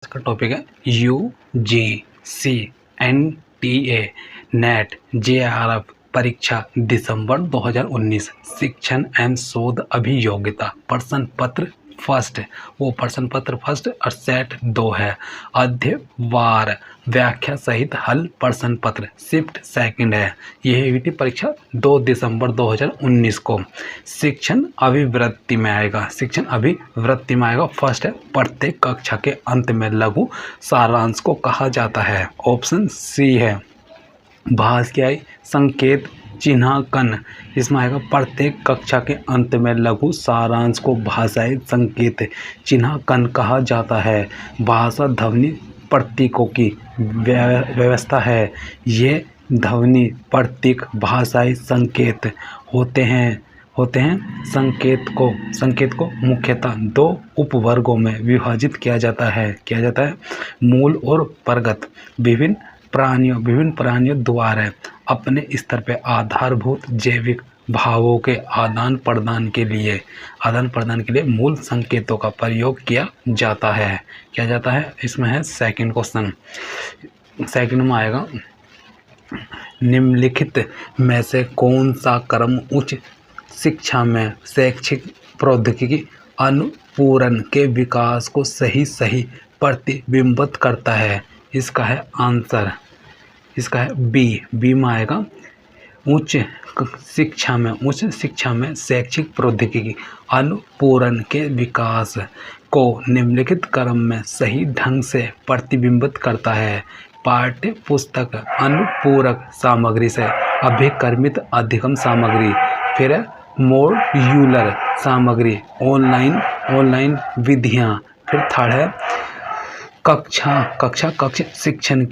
इसका टॉपिक है UGC NTA net JRF परीक्षा दिसंबर 2019 शिक्षण एवं शोध अभियोग्यता प्रश्न पत्र फर्स्ट, वो प्रश्न पत्र फर्स्ट और सेट 2 है। अध्यवार व्याख्या सहित हल प्रश्न पत्र शिफ्ट सेकंड है। यह हुई थी परीक्षा 2 दिसंबर 2019 को। शिक्षण अभिवृत्ति में आएगा, शिक्षण अभिवृत्ति में आएगा फर्स्ट है। प्रत्येक कक्षा के अंत में लघु सारांश को कहा जाता है। ऑप्शन सी है। भाष क्या है? संकेत चिन्हांकन। इसमें आएगा प्रत्येक कक्षा के अंत में लघु सारांश को भाषाई संकेत चिन्हांकन कहा जाता है। भाषा ध्वनि प्रतीकों की व्यवस्था है। ये ध्वनि प्रतीक भाषाई संकेत होते हैं। संकेत को मुख्यतः 2 उपवर्गों में विभाजित किया जाता है। मूल और प्रगत। विभिन्न प्राणियों द्वारा अपने स्तर पर आधारभूत जैविक भावों के आदान प्रदान के लिए मूल संकेतों का प्रयोग किया जाता है। इसमें है सेकंड क्वेश्चन। सेकंड में आएगा निम्नलिखित में से कौन सा क्रम उच्च शिक्षा में शैक्षिक प्रौद्योगिकी अनुपूरण के विकास को सही प्रतिबिंबित करता है? इसका है आंसर, इसका है बी में आएगा उच्च शिक्षा में शैक्षिक प्रौद्योगिकी अनुपूरण के विकास को निम्नलिखित क्रम में सही ढंग से प्रतिबिंबित करता है। पाठ्य पुस्तक अनुपूरक सामग्री से अभिकर्मित अधिगम सामग्री, फिर मॉड्यूलर सामग्री, ऑनलाइन विधियाँ, फिर थर्ड है कक्ष शिक्षण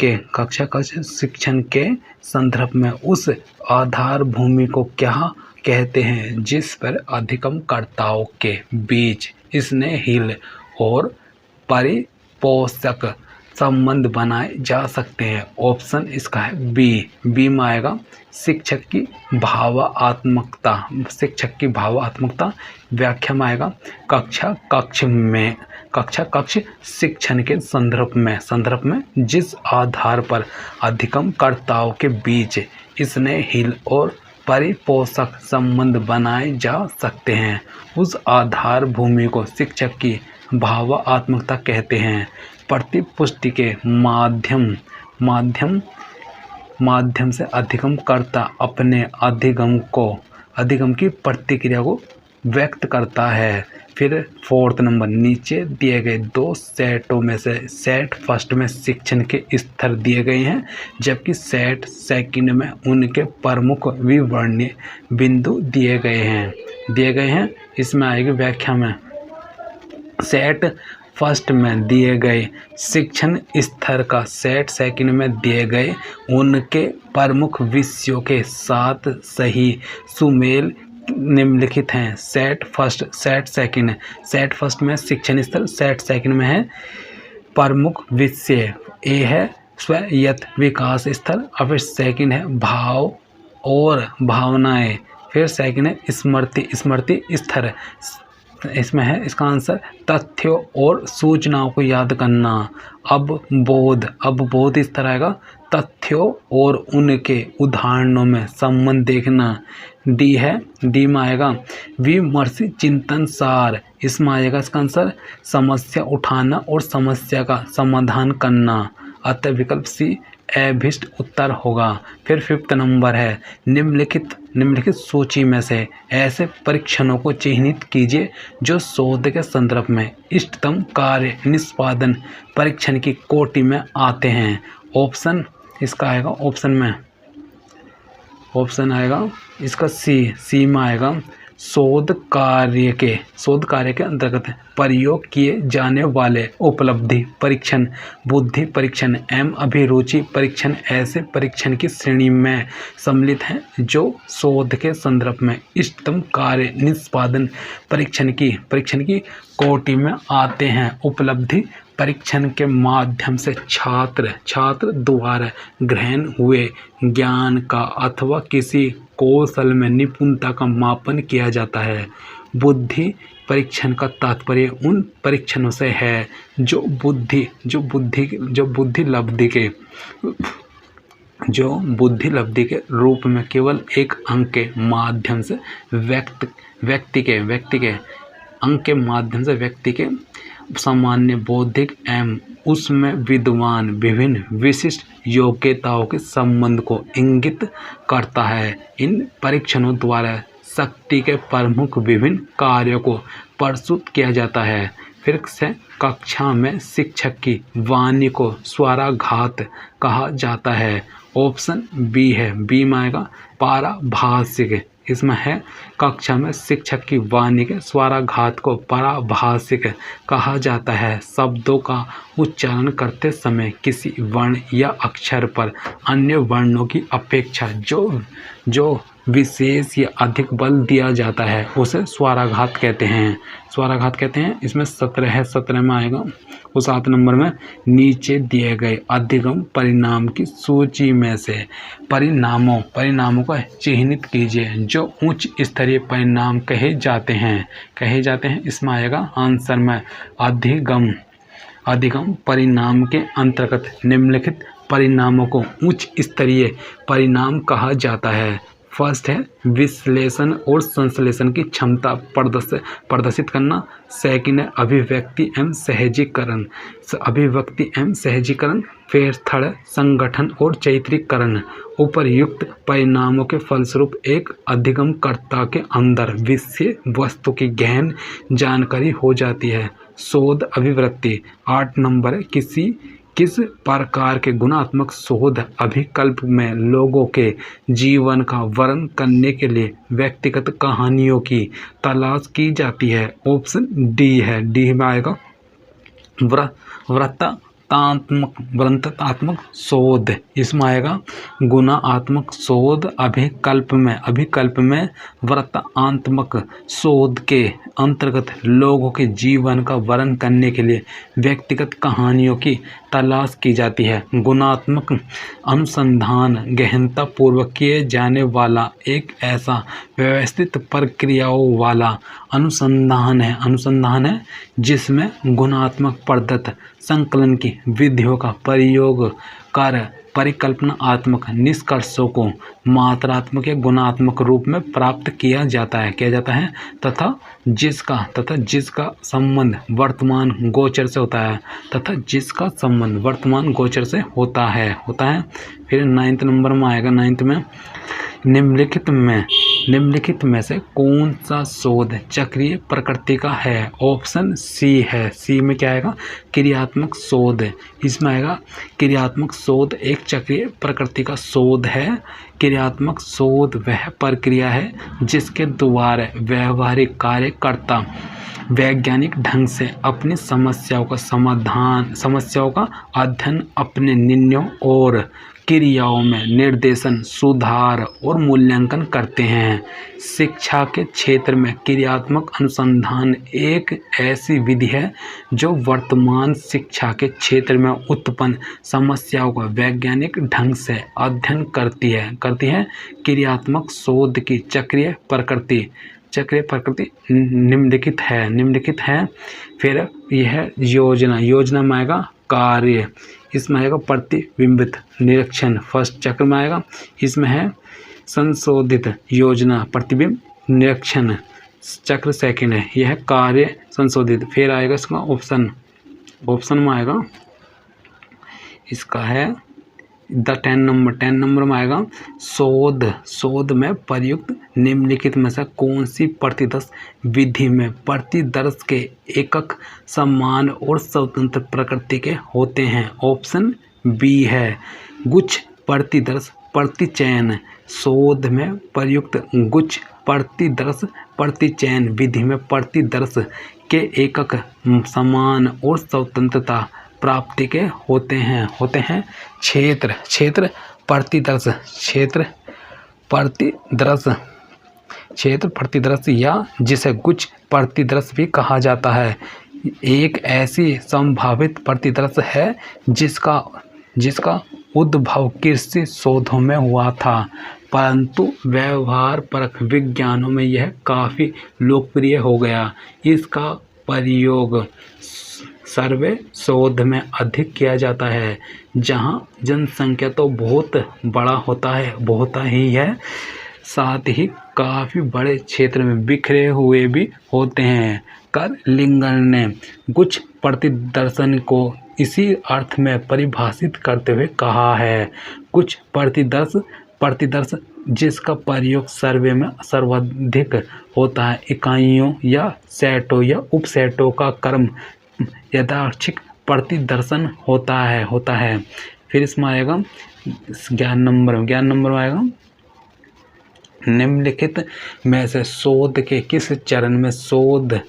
के संदर्भ में उस आधार भूमि को क्या कहते हैं जिस पर अधिगमकर्ताओं के बीच स्नेहशील और परिपोषक संबंध बनाए जा सकते हैं। ऑप्शन इसका है बी में आएगा शिक्षक की भावात्मकता। व्याख्या में आएगा कक्ष शिक्षण के संदर्भ में जिस आधार पर अधिगमकर्ताओं के बीच स्नेहशील और परिपोषक संबंध बनाए जा सकते हैं, उस आधार भूमि को शिक्षक की भावात्मकता कहते हैं। प्रतिपुष्टि के माध्यम से अधिगमकर्ता अपने अधिगम की प्रतिक्रिया को व्यक्त करता है। फिर फोर्थ नंबर, नीचे दिए गए 2 सेटों में से सेट फर्स्ट में शिक्षण के स्तर दिए गए हैं, जबकि सेट सेकंड में उनके प्रमुख विवरणीय बिंदु दिए गए हैं। इसमें आएगी व्याख्या में सेट फर्स्ट में दिए गए शिक्षण स्तर का सेट सेकंड में दिए गए उनके प्रमुख विषयों के साथ सही सुमेल निम्नलिखित हैं। Set first set second. Set first में शिक्षण स्तर, सेट सेकंड में है प्रमुख विषय। ए है स्वायत्त विकास स्तर, और फिर सेकंड है भाव और भावनाएं, फिर सेकंड है स्मृति स्तर। इसमें है इसका आंसर तथ्यों और सूचनाओं को याद करना। अब बोध इस तरह आएगा तथ्यों और उनके उदाहरणों में संबंध देखना। डी में आएगा विमर्श चिंतन सार। इसमें आएगा इसका आंसर समस्या उठाना और समस्या का समाधान करना। अतः विकल्प सी अभिष्ट उत्तर होगा। फिर 5th नंबर है निम्नलिखित सूची में से ऐसे परीक्षणों को चिह्नित कीजिए जो शोध के संदर्भ में इष्टतम कार्य निष्पादन परीक्षण की कोटि में आते हैं। ऑप्शन इसका आएगा ऑप्शन आएगा इसका सी में आएगा शोध कार्य के अंतर्गत प्रयोग किए जाने वाले उपलब्धि परीक्षण, बुद्धि परीक्षण एवं अभिरुचि परीक्षण ऐसे परीक्षण की श्रेणी में सम्मिलित हैं जो शोध के संदर्भ में इष्टतम कार्य निष्पादन परीक्षण की कोटि में आते हैं। उपलब्धि परीक्षण के माध्यम से छात्र द्वारा ग्रहण हुए ज्ञान का अथवा किसी कौशल में निपुणता का मापन किया जाता है। बुद्धि परीक्षण का तात्पर्य उन परीक्षणों से है जो बुद्धि लब्धि के रूप में केवल एक अंक के माध्यम से व्यक्ति के सामान्य बौद्धिक एवं उसमें विद्वान विभिन्न विशिष्ट योग्यताओं के संबंध को इंगित करता है। इन परीक्षणों द्वारा शक्ति के प्रमुख विभिन्न कार्यों को प्रस्तुत किया जाता है। फिर से कक्षा में शिक्षक की वाणी को स्वराघात कहा जाता है। ऑप्शन बी है, बी में आएगा पाराभाषिक। इसमें है कक्षा में शिक्षक की वाणी के स्वराघात को पाराभाषिक कहा जाता है। शब्दों का उच्चारण करते समय किसी वर्ण या अक्षर पर अन्य वर्णों की अपेक्षा जो विशेष या अधिक बल दिया जाता है उसे स्वराघात कहते हैं। इसमें 17 है, 17 में आएगा वो 7 नंबर में नीचे दिए गए अधिगम परिणाम की सूची में से परिणामों को चिह्नित कीजिए जो उच्च स्तरीय परिणाम कहे जाते हैं। इसमें आएगा आंसर में अधिगम परिणाम के अंतर्गत निम्नलिखित परिणामों को उच्च स्तरीय परिणाम कहा जाता है। फर्स्ट है विश्लेषण और संश्लेषण की क्षमता प्रदर्शित करना। सेकंड है अभिव्यक्ति एवं सहजीकरण। फिर थर्ड संगठन और चैत्रीकरण। उपर्युक्त परिणामों के फलस्वरूप एक अधिगमकर्ता के अंदर विषय वस्तु की गहन जानकारी हो जाती है। शोध अभिवृत्ति 8 नंबर है। किस प्रकार के गुणात्मक शोध अभिकल्प में लोगों के जीवन का वर्णन करने के लिए व्यक्तिगत कहानियों की तलाश की जाती है। ऑप्शन डी है, डी में आएगा वृत्तात्मक शोध। इसमें आएगा गुणात्मक शोध अभिकल्प में वृत्तात्मक शोध के अंतर्गत लोगों के जीवन का वर्णन करने के लिए व्यक्तिगत कहानियों की तलाश की जाती है। गुणात्मक अनुसंधान गहनता पूर्वक किए जाने वाला एक ऐसा व्यवस्थित प्रक्रियाओं वाला अनुसंधान है जिसमें गुणात्मक पद्धत संकलन की विधियों का प्रयोग कर परिकल्पनात्मक निष्कर्षों को मात्रात्मक या गुणात्मक रूप में प्राप्त किया जाता है तथा जिसका संबंध वर्तमान गोचर से होता है। फिर 9 नंबर में आएगा। 9 में निम्नलिखित में से कौन सा शोध चक्रीय प्रकृति का है। ऑप्शन सी है, सी में क्या आएगा क्रियात्मक शोध। इसमें आएगा क्रियात्मक शोध एक चक्रीय प्रकृति का शोध है। क्रियात्मक शोध वह प्रक्रिया है जिसके द्वारा व्यवहारिक कार्यकर्ता वैज्ञानिक ढंग से अपनी समस्याओं का अध्ययन अपने निर्णयों और क्रियाओं में निर्देशन सुधार और मूल्यांकन करते हैं। शिक्षा के क्षेत्र में क्रियात्मक अनुसंधान एक ऐसी विधि है जो वर्तमान शिक्षा के क्षेत्र में उत्पन्न समस्याओं का वैज्ञानिक ढंग से अध्ययन करती है। क्रियात्मक शोध की चक्रीय प्रकृति निम्नलिखित है। फिर यह योजना में आएगा कार्य। इसमें आएगा प्रतिबिंबित निरीक्षण फर्स्ट चक्र में आएगा। इसमें है संशोधित योजना प्रतिबिंब निरीक्षण चक्र सेकंड है। यह है कार्य संशोधित। फिर आएगा इसका ऑप्शन में आएगा इसका है 10 नंबर में आएगा शोध में प्रयुक्त निम्नलिखित में से कौन सी प्रतिदर्श विधि में प्रतिदर्श के एकक समान और स्वतंत्र प्रकृति के होते हैं। ऑप्शन बी है गुच्छ प्रतिदर्श प्रतिचयन। शोध में प्रयुक्त गुच्छ प्रतिचयन विधि में प्रतिदर्श के एकक समान और स्वतंत्रता प्राप्ति के होते हैं। क्षेत्र प्रतिदर्श या जिसे गुच्छ प्रतिदर्श भी कहा जाता है एक ऐसी संभावित प्रतिदर्श है जिसका उद्भव कृषि शोधों में हुआ था। परंतु व्यवहार परक विज्ञानों में यह काफ़ी लोकप्रिय हो गया। इसका प्रयोग सर्वे शोध में अधिक किया जाता है, जहां जनसंख्या तो बहुत बड़ा होता ही है, साथ ही काफ़ी बड़े क्षेत्र में बिखरे हुए भी होते हैं। कार्ल लिंगर ने कुछ प्रतिदर्शन को इसी अर्थ में परिभाषित करते हुए कहा है, कुछ प्रतिदर्श जिसका प्रयोग सर्वे में सर्वाधिक होता है, इकाइयों या सेटों या उपसेटों का क्रम यादृच्छिक प्रतिदर्शन होता है। फिर इसमें आएगा 11 नंबर में आएगा निम्नलिखित में से शोध के किस चरण में शोध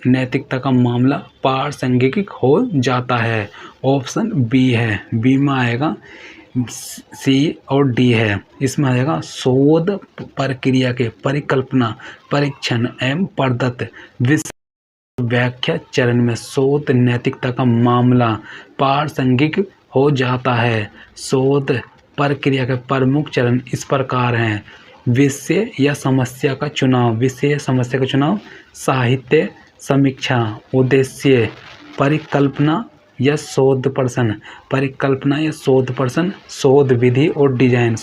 नैतिकता का मामला प्रासंगिक हो जाता है। ऑप्शन बी है, बी में आएगा सी और डी है। इसमें आएगा शोध प्रक्रिया के परिकल्पना, परीक्षण एवं प्रदत्त व्याख्या चरण में शोध नैतिकता का मामला प्रासंगिक हो जाता है। शोध प्रक्रिया के प्रमुख चरण इस प्रकार हैं: विषय या समस्या का चुनाव, साहित्य समीक्षा, उद्देश्य, परिकल्पना या शोध प्रश्न, शोध विधि और डिजाइन।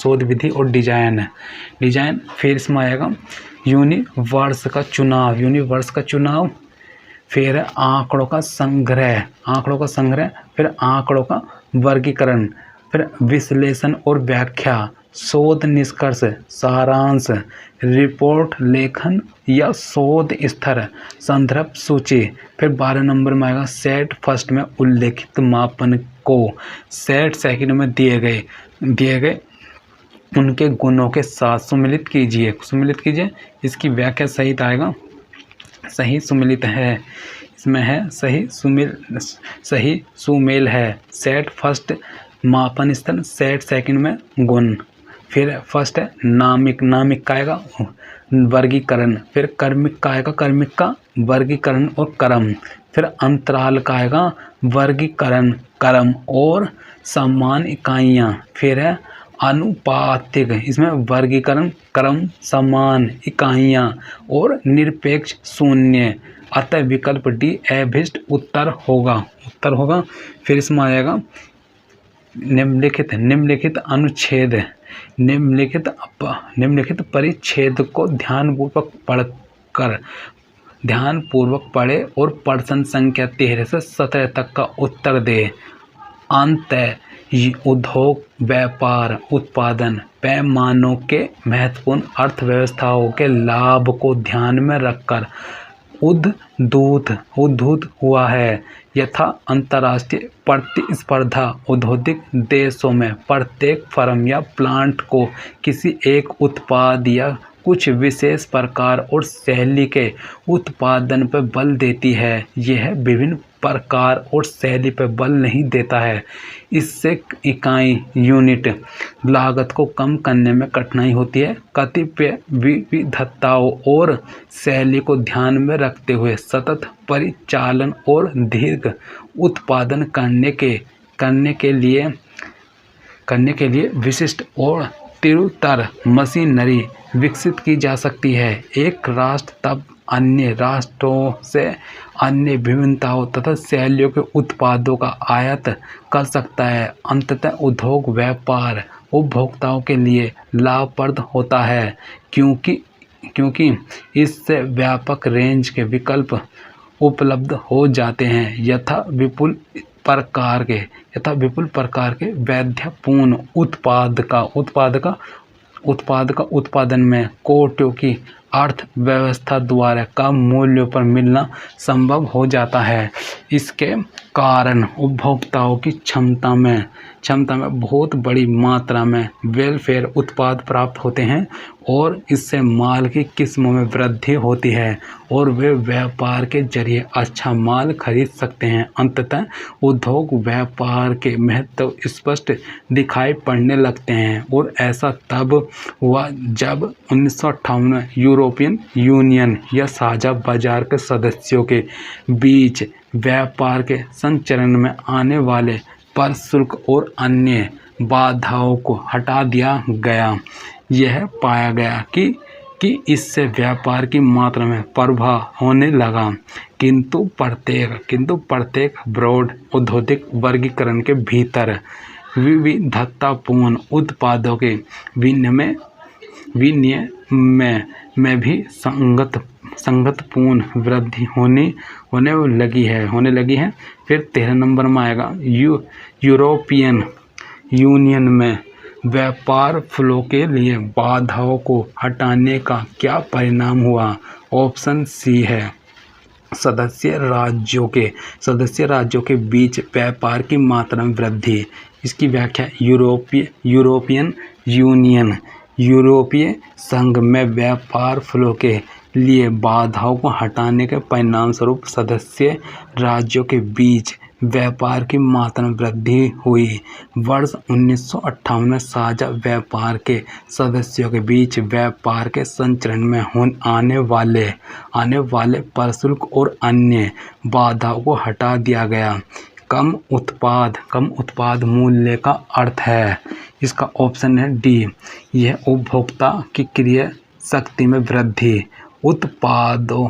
फिर इसमें आएगा यूनिवर्स का चुनाव, फिर आंकड़ों का संग्रह, फिर आंकड़ों का वर्गीकरण, फिर विश्लेषण और व्याख्या, शोध निष्कर्ष, सारांश, रिपोर्ट लेखन या शोध स्तर, संदर्भ सूची। फिर 12 नंबर में आएगा सेट फर्स्ट में उल्लेखित मापन को सेट सेकंड में दिए गए उनके गुणों के साथ सुमिलित कीजिए। इसकी व्याख्या सहित आएगा सही सुमेलित है, इसमें है सही सुमेल है। सेट फर्स्ट मापन स्थल, सेट सेकंड में गुण, फिर फर्स्ट है नामिक का आएगा वर्गीकरण, फिर कर्मिक का आएगा कर्मिक का वर्गीकरण और क्रम, फिर अंतराल का आएगा वर्गीकरण, क्रम और समान इकाइयाँ, फिर है अनुपातिक, इसमें वर्गीकरण, क्रम, समान इकाइयाँ और निरपेक्ष शून्य। अतः विकल्प डी अभीष्ट उत्तर होगा। फिर इसमें आएगा निम्नलिखित अनुच्छेद, निम्नलिखित परिच्छेद को ध्यानपूर्वक पढ़े और प्रश्न संख्या 13 से 17 तक का उत्तर दे। अंत उद्योग, व्यापार, उत्पादन पैमानों के महत्वपूर्ण अर्थव्यवस्थाओं के लाभ को ध्यान में रखकर उद्धूत हुआ है। यथा अंतर्राष्ट्रीय प्रतिस्पर्धा औद्योगिक देशों में प्रत्येक फर्म या प्लांट को किसी एक उत्पाद या कुछ विशेष प्रकार और शैली के उत्पादन पर बल देती है। यह विभिन्न प्रकार और शैली पर बल नहीं देता है। इससे इकाई यूनिट लागत को कम करने में कठिनाई होती है। कतिपय विविधताओं और शैली को ध्यान में रखते हुए सतत परिचालन और दीर्घ उत्पादन करने के लिए विशिष्ट और तीव्रतर मशीनरी विकसित की जा सकती है। एक राष्ट्र तब अन्य राष्ट्रों से अन्य विभिन्नताओं तथा शैलियों के उत्पादों का आयात कर सकता है। अंततः उद्योग व्यापार उपभोक्ताओं के लिए लाभप्रद होता है, क्योंकि इससे व्यापक रेंज के विकल्प उपलब्ध हो जाते हैं। यथा विपुल प्रकार के वैविध्यपूर्ण उत्पाद का उत्पादन में कोटियों की अर्थव्यवस्था द्वारा कम मूल्यों पर मिलना संभव हो जाता है। इसके कारण उपभोक्ताओं की क्षमता में बहुत बड़ी मात्रा में वेलफेयर उत्पाद प्राप्त होते हैं और इससे माल की किस्मों में वृद्धि होती है और वे व्यापार के जरिए अच्छा माल खरीद सकते हैं। अंततः उद्योग व्यापार के महत्व स्पष्ट दिखाई पड़ने लगते हैं और ऐसा तब हुआ जब 1958 में यूरोपियन यूनियन या साझा बाजार के सदस्यों के बीच व्यापार के संचरण में आने वाले पर शुल्क और अन्य बाधाओं को हटा दिया गया। यह पाया गया कि इससे व्यापार की मात्रा में प्रभाव होने लगा, किंतु प्रत्येक ब्रॉड औद्योगिक वर्गीकरण के भीतर विविधतापूर्ण उत्पादों के विनिमय में भी संगतपूर्ण वृद्धि होने लगी है। फिर 13 नंबर में आएगा यूरोपियन यूनियन में व्यापार फ्लो के लिए बाधाओं को हटाने का क्या परिणाम हुआ। ऑप्शन सी है सदस्य राज्यों के बीच व्यापार की मात्रा में वृद्धि। इसकी व्याख्या यूरोपियन यूनियन यूरोपीय संघ में व्यापार फ्लो के लिए बाधाओं को हटाने के परिणाम स्वरूप सदस्य राज्यों के बीच व्यापार की मात्रा में वृद्धि हुई। वर्ष 1958 में साझा व्यापार के सदस्यों के बीच व्यापार के संचरण में आने वाले प्रशुल्क और अन्य बाधाओं को हटा दिया गया। कम उत्पाद मूल्य का अर्थ है, इसका ऑप्शन है डी, यह उपभोक्ता की क्रय शक्ति में वृद्धि। उत्पादों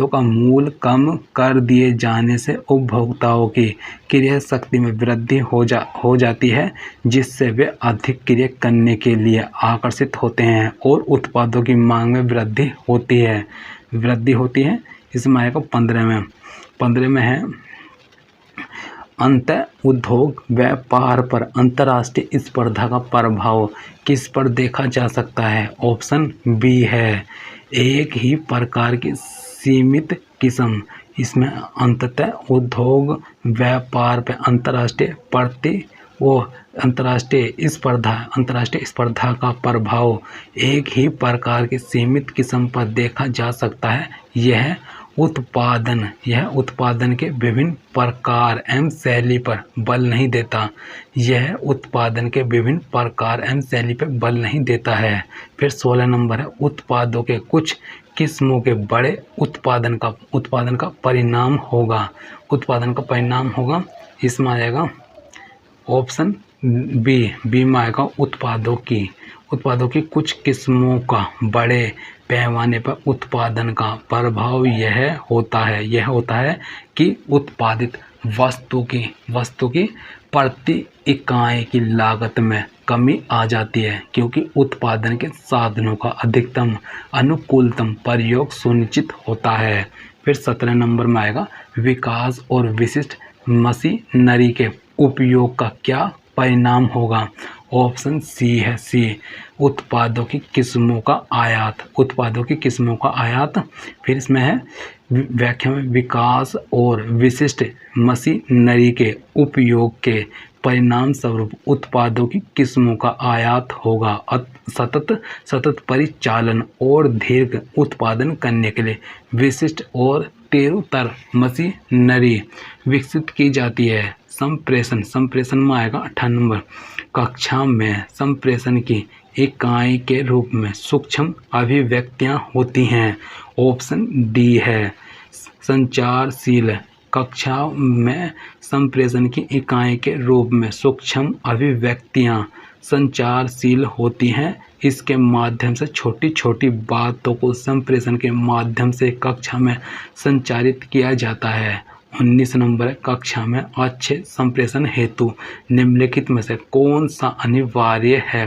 का मूल्य कम कर दिए जाने से उपभोक्ताओं की क्रय शक्ति में वृद्धि हो जाती है, जिससे वे अधिक क्रय करने के लिए आकर्षित होते हैं और उत्पादों की मांग में वृद्धि होती है। इसमें आएगा 15 में है अंतः उद्योग व्यापार पर अंतर्राष्ट्रीय स्पर्धा का प्रभाव किस पर देखा जा सकता है। ऑप्शन बी है एक ही प्रकार की सीमित किस्म। इसमें अंततः उद्योग व्यापार पर अंतर्राष्ट्रीय स्पर्धा का प्रभाव एक ही प्रकार की सीमित किस्म पर देखा जा सकता है। यह उत्पादन के विभिन्न प्रकार एवं शैली पर बल नहीं देता है। फिर 16 नंबर है उत्पादों के कुछ किस्मों के बड़े उत्पादन का परिणाम होगा। इसमें आएगा ऑप्शन बी में आएगा उत्पादों की कुछ किस्मों का बड़े पैमाने पर उत्पादन का प्रभाव यह होता है कि उत्पादित वस्तु की प्रति इकाई की लागत में कमी आ जाती है, क्योंकि उत्पादन के साधनों का अधिकतम अनुकूलतम प्रयोग सुनिश्चित होता है। फिर 17 नंबर में आएगा विकास और विशिष्ट मशीनरी के उपयोग का क्या परिणाम होगा। ऑप्शन सी है उत्पादों की किस्मों का आयात। फिर इसमें है व्याख्या में विकास और विशिष्ट मशीनरी के उपयोग के परिणाम स्वरूप उत्पादों की किस्मों का आयात होगा। सतत परिचालन और दीर्घ उत्पादन करने के लिए विशिष्ट और तेरूतर मशीनरी विकसित की जाती है। संप्रेषण में आएगा 18 नंबर। कक्षा में संप्रेषण की इकाई के रूप में सूक्ष्म अभिव्यक्तियां होती हैं। ऑप्शन डी है संचारशील। कक्षा में संप्रेषण की इकाई के रूप में सूक्ष्म अभिव्यक्तियां संचारशील होती हैं। इसके माध्यम से छोटी छोटी बातों को संप्रेषण के माध्यम से कक्षा में संचारित किया जाता है। 19 नंबर कक्षा में अच्छे संप्रेषण हेतु निम्नलिखित में से कौन सा अनिवार्य है।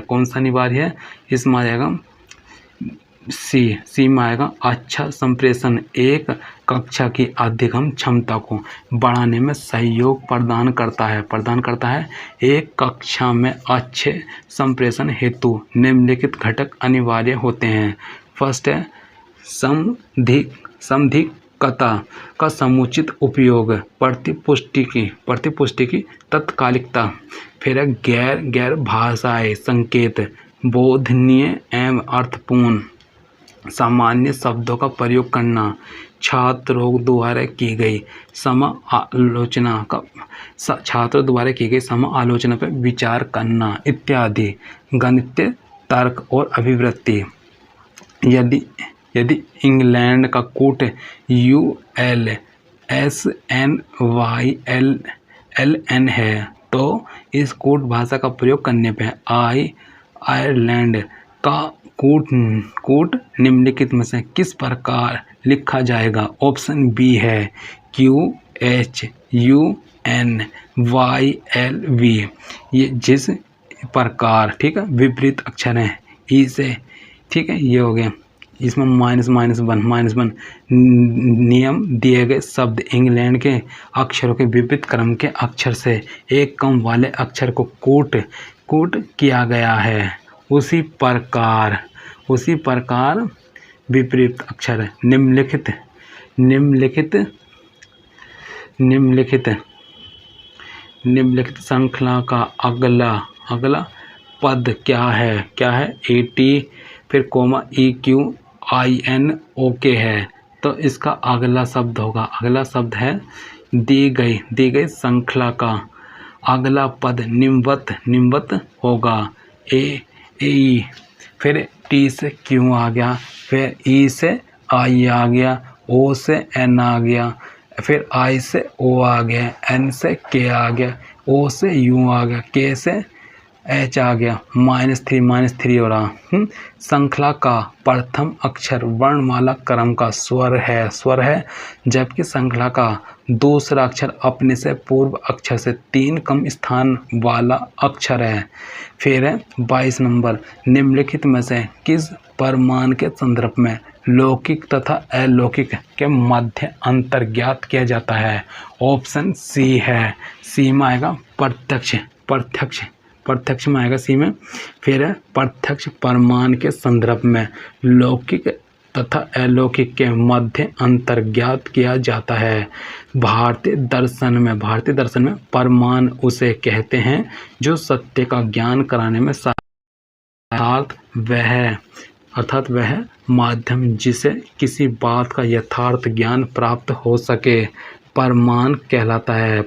इसमें आएगा सी में आएगा अच्छा संप्रेषण एक कक्षा की अधिगम क्षमता को बढ़ाने में सहयोग प्रदान करता है। एक कक्षा में अच्छे संप्रेषण हेतु निम्नलिखित घटक अनिवार्य होते हैं। फर्स्ट है समधिकता का समुचित उपयोग, प्रतिपुष्टि की तत्कालिकता। फिर है गैर भाषाई संकेत, बोधनीय एवं अर्थपूर्ण सामान्य शब्दों का प्रयोग करना, छात्रों द्वारा की गई समालोचना पर विचार करना इत्यादि। गणितीय तर्क और अभिवृत्ति। यदि इंग्लैंड का कूट ULSNYLN है तो इस कूट भाषा का प्रयोग करने पे आयरलैंड का कूट निम्नलिखित में से किस प्रकार लिखा जाएगा? ऑप्शन बी है QHUNYLV। ये जिस प्रकार, ठीक है, विपरीत अक्षर है ई से, ठीक है, ये हो गया। इसमें -1 नियम दिए गए शब्द इंग्लैंड के अक्षरों के विपरीत क्रम के अक्षर से एक कम वाले अक्षर को कूट किया गया है। उसी प्रकार विपरीत अक्षर निम्नलिखित श्रृंखला का अगला पद क्या है? AT फिर कोमा EQINOK है। तो इसका अगला शब्द है दी गई श्रृंखला का अगला पद निम्नवत होगा। AE, फिर T से Q आ गया, फिर E से I आ गया, O से N आ गया, फिर I से O आ गया, N से K आ गया, O से U आ गया, K से H आ गया, -3 हो रहा। श्रृंखला का प्रथम अक्षर वर्णमाला क्रम का स्वर है, जबकि श्रृंखला का दूसरा अक्षर अपने से पूर्व अक्षर से 3 कम स्थान वाला अक्षर है। फिर है 22 नंबर, निम्नलिखित में से किस परिमाण के संदर्भ में लौकिक तथा अलौकिक के मध्य अंतर ज्ञात किया जाता है? ऑप्शन सी है, सी में आएगा प्रत्यक्ष में आएगा सी में। फिर है प्रत्यक्ष परिमाण के संदर्भ में लौकिक तथा अलौकिक के मध्य अंतर ज्ञात किया जाता है। भारतीय दर्शन में परिमाण उसे कहते हैं जो सत्य का ज्ञान कराने में अर्थात वह माध्यम जिसे किसी बात का यथार्थ ज्ञान प्राप्त हो सके परिमाण कहलाता है।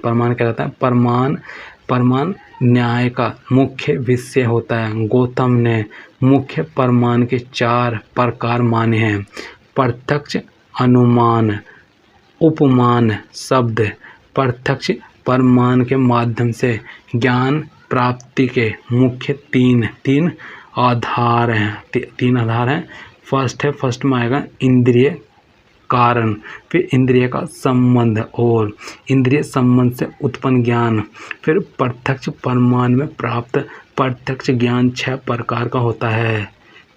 परिमाण न्याय का मुख्य विषय होता है। गौतम ने मुख्य परिमाण के 4 प्रकार माने हैं: प्रत्यक्ष, अनुमान, उपमान शब्द। प्रत्यक्ष परिमाण के माध्यम से ज्ञान प्राप्ति के मुख्य तीन आधार हैं। फर्स्ट में आएगा इंद्रिय कारण, फिर इंद्रिय का संबंध और इंद्रिय संबंध से उत्पन्न ज्ञान। फिर प्रत्यक्ष परिमाण में प्राप्त प्रत्यक्ष ज्ञान 6 प्रकार का होता है: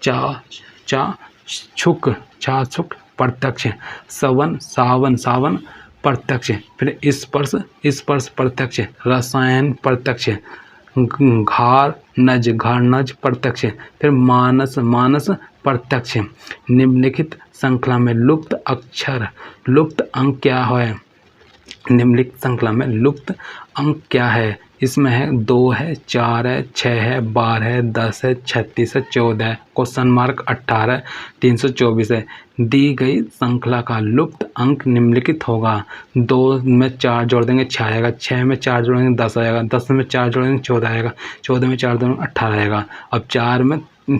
चाक्षुष प्रत्यक्ष, सावन प्रत्यक्ष, फिर स्पर्श प्रत्यक्ष, रसायन प्रत्यक्ष, घारनज प्रत्यक्ष, फिर मानस प्रत्यक्ष। निम्नलिखित श्रृंखला में लुप्त अंक क्या है? निम्नलिखित श्रृंखला में लुप्त अंक क्या है? इसमें है 2 है, 4 है, 6 है, 12 है, 10 है, 36 है, 14 है, क्वेश्चन मार्क 18, 324 है। दी गई श्रृंखला का लुप्त अंक निम्नलिखित होगा। 2 में 4 जोड़ देंगे 6 आएगा, 6 में 4 जोड़ेंगे 10 आएगा, 10 में 4 जोड़ेंगे 14 आएगा, 14 में 4 जोड़ेंगे 18 आएगा। अब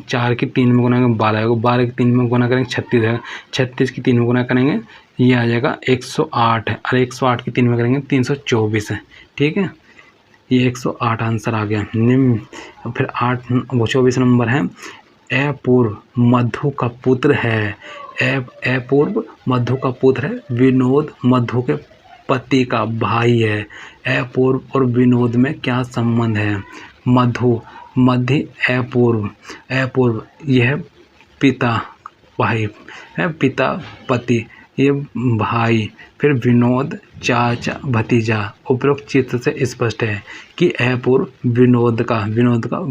4 की 3 में गुना करेंगे 12 आएगा, 12 की 3 में गुना करेंगे 36 आएगा, 36 की 3 में गुना करेंगे ये आ जाएगा 108 है, और 108 की 3 में करेंगे 324 है। ठीक है, ये 108 आंसर आ गया। फिर 24 नंबर है अपूर्व मधु का पुत्र है। अपूर्व मधु का पुत्र है, विनोद मधु के पति का भाई है। अपूर्व और विनोद में क्या संबंध है? मध्य अपूर्व यह पिता भाई है, पिता पति ये भाई, फिर विनोद चाचा भतीजा। उपरोक्त चित्र से स्पष्ट है कि अपूर्व विनोद का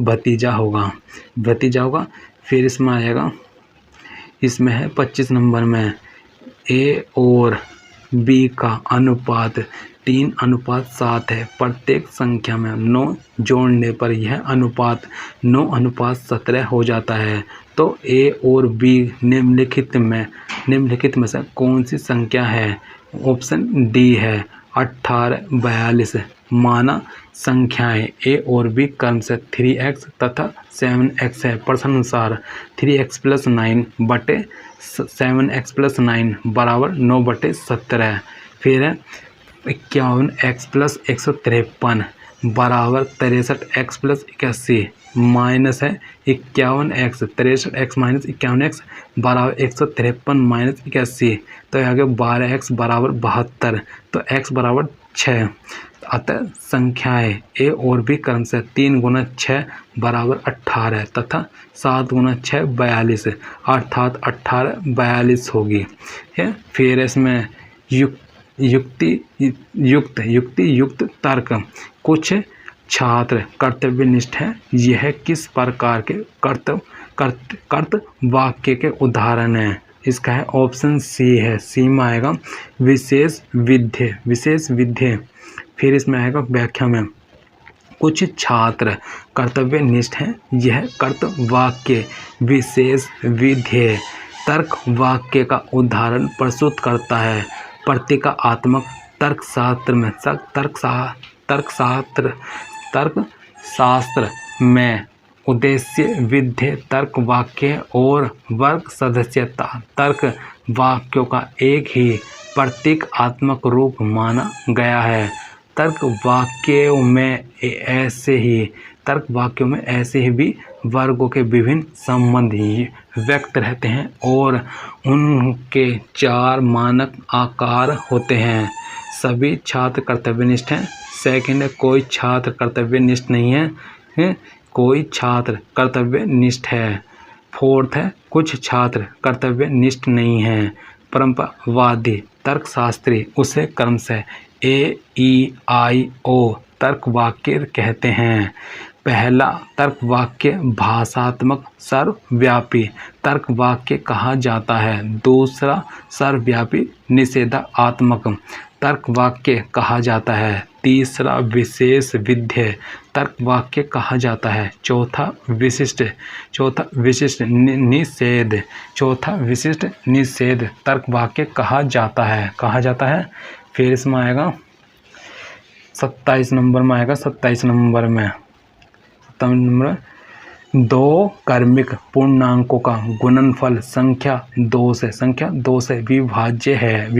भतीजा होगा। फिर इसमें आएगा, इसमें है 25 नंबर में ए और बी का अनुपात 3:7 है। प्रत्येक संख्या में 9 जोड़ने पर यह अनुपात 9:17 हो जाता है। तो ए और बी निम्नलिखित में से कौन सी संख्या है? ऑप्शन डी है 18, 42। माना संख्याएं ए और बी क्रम से 3x तथा 7x है। प्रश्नानुसार 3x + 9 बटे 7x + 9 बराबर 9/17। फिर है 51x + 153 बराबर 63x प्लस 81 माइनस है 51x, 63x माइनस 51x बराबर 153 माइनस 81, तो आगे 12x बराबर 72, तो x बराबर 6। अतः संख्याएं ए और बी क्रम से 3 गुना 6 बराबर 18 तथा 7 गुना 6 42, अर्थात 18 42 होगी। है फिर इसमें युक्त तर्क। कुछ छात्र कर्तव्यनिष्ठ हैं, यह किस प्रकार के कर्त वाक्य के उदाहरण हैं। इसका है ऑप्शन सी है, सी में आएगा विशेष विधेय। फिर इसमें आएगा व्याख्या में, कुछ छात्र कर्तव्यनिष्ठ हैं, यह कर्त वाक्य विशेष विधेय तर्क वाक्य का उदाहरण प्रस्तुत करता है। प्रतीकात्मक तर्कशास्त्र में उद्देश्य विधेय तर्क वाक्य और वर्ग सदस्यता तर्क वाक्यों का एक ही प्रतीकात्मक रूप माना गया है। तर्क वाक्यों में ऐसे ही भी वर्गों के विभिन्न संबंध व्यक्त रहते हैं और उनके 4 मानक आकार होते हैं। सभी छात्र कर्तव्यनिष्ठ हैं। सेकंड है, कोई छात्र कर्तव्यनिष्ठ नहीं है, कोई छात्र कर्तव्यनिष्ठ है। फोर्थ है, कुछ छात्र कर्तव्यनिष्ठ नहीं हैं। परंपरावादी तर्कशास्त्री उसे क्रम से AEIO तर्क वाक्य कहते हैं। पहला तर्क वाक्य भाषात्मक सर्वव्यापी तर्क वाक्य कहा जाता है। दूसरा सर्वव्यापी निषेधात्मक तर्क वाक्य कहा जाता है। तीसरा विशेष विधेय तर्क वाक्य कहा जाता है। चौथा विशिष्ट निषेध तर्क वाक्य कहा जाता है। फिर इसमें आएगा 27 नंबर में आएगा 27 नंबर में 2 क्रमिक पूर्णांकों का गुणनफल संख्या 2 से विभाज्य है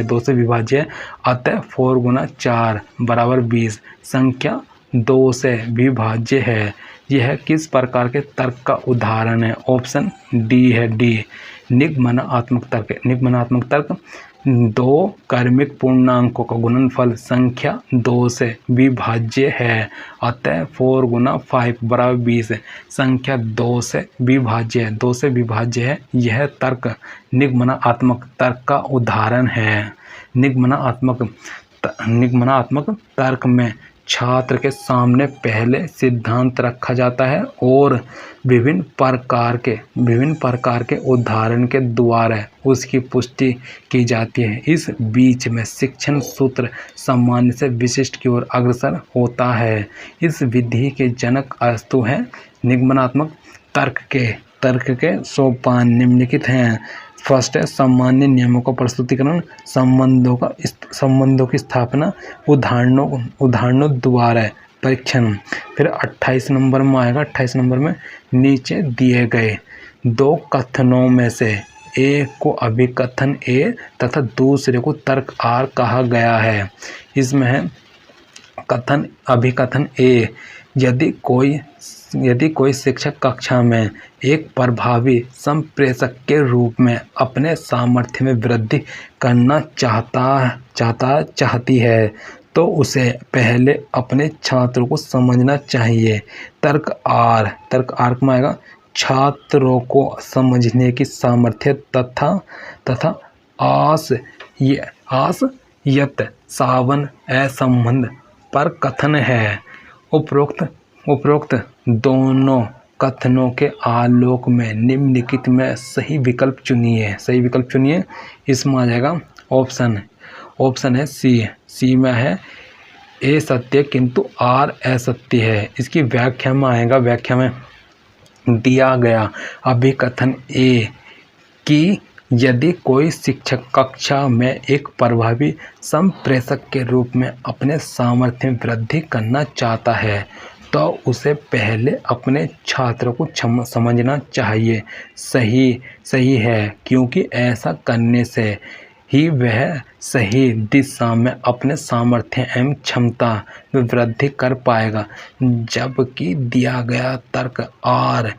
2 से विभाज्य है। अतः 4 गुना 4 बराबर 20 संख्या 2 से विभाज्य है। यह किस प्रकार के तर्क का उदाहरण है। ऑप्शन डी है, डी निगमनात्मक तर्क। 2 क्रमिक पूर्णांकों का गुणनफल संख्या 2 से विभाज्य है। अतः 4 गुना 5 बराबर 20 संख्या 2 से विभाज्य है। यह तर्क निगमनात्मक तर्क का उदाहरण है। निगमनात्मक तर्क में छात्र के सामने पहले सिद्धांत रखा जाता है और विभिन्न प्रकार के उदाहरण के द्वारा उसकी पुष्टि की जाती है। इस बीच में शिक्षण सूत्र सामान्य से विशिष्ट की ओर अग्रसर होता है। इस विधि के जनक अरस्तु हैं। निगमनात्मक तर्क के सोपान निम्नलिखित हैं। फर्स्ट है सामान्य नियमों का प्रस्तुतिकरण, संबंधों की स्थापना, उदाहरणों द्वारा परीक्षण। फिर 28 नंबर में आएगा। 28 नंबर में नीचे दिए गए 2 कथनों में से एक को अभिकथन ए तथा दूसरे को तर्क आर कहा गया है। इसमें है अभिकथन ए, यदि कोई शिक्षक कक्षा में एक प्रभावी संप्रेषक के रूप में अपने सामर्थ्य में वृद्धि करना चाहती है तो उसे पहले अपने छात्रों को समझना चाहिए। तर्क आर में आएगा छात्रों को समझने की सामर्थ्य तथा आसयत सावन असंबंध पर कथन है। उपरोक्त दोनों कथनों के आलोक में निम्नलिखित में सही विकल्प चुनिए। इसमें आ जाएगा ऑप्शन है सी में है ए सत्य किंतु आर असत्य है। इसकी व्याख्या में आएगा। व्याख्या में दिया गया अभिकथन ए कि यदि कोई शिक्षक कक्षा में एक प्रभावी संप्रेषक के रूप में अपने सामर्थ्य में वृद्धि करना चाहता है तो उसे पहले अपने छात्रों को समझना चाहिए। सही है, क्योंकि ऐसा करने से ही वह सही दिशा में अपने सामर्थ्य एवं क्षमता में वृद्धि कर पाएगा। जबकि दिया गया तर्क आर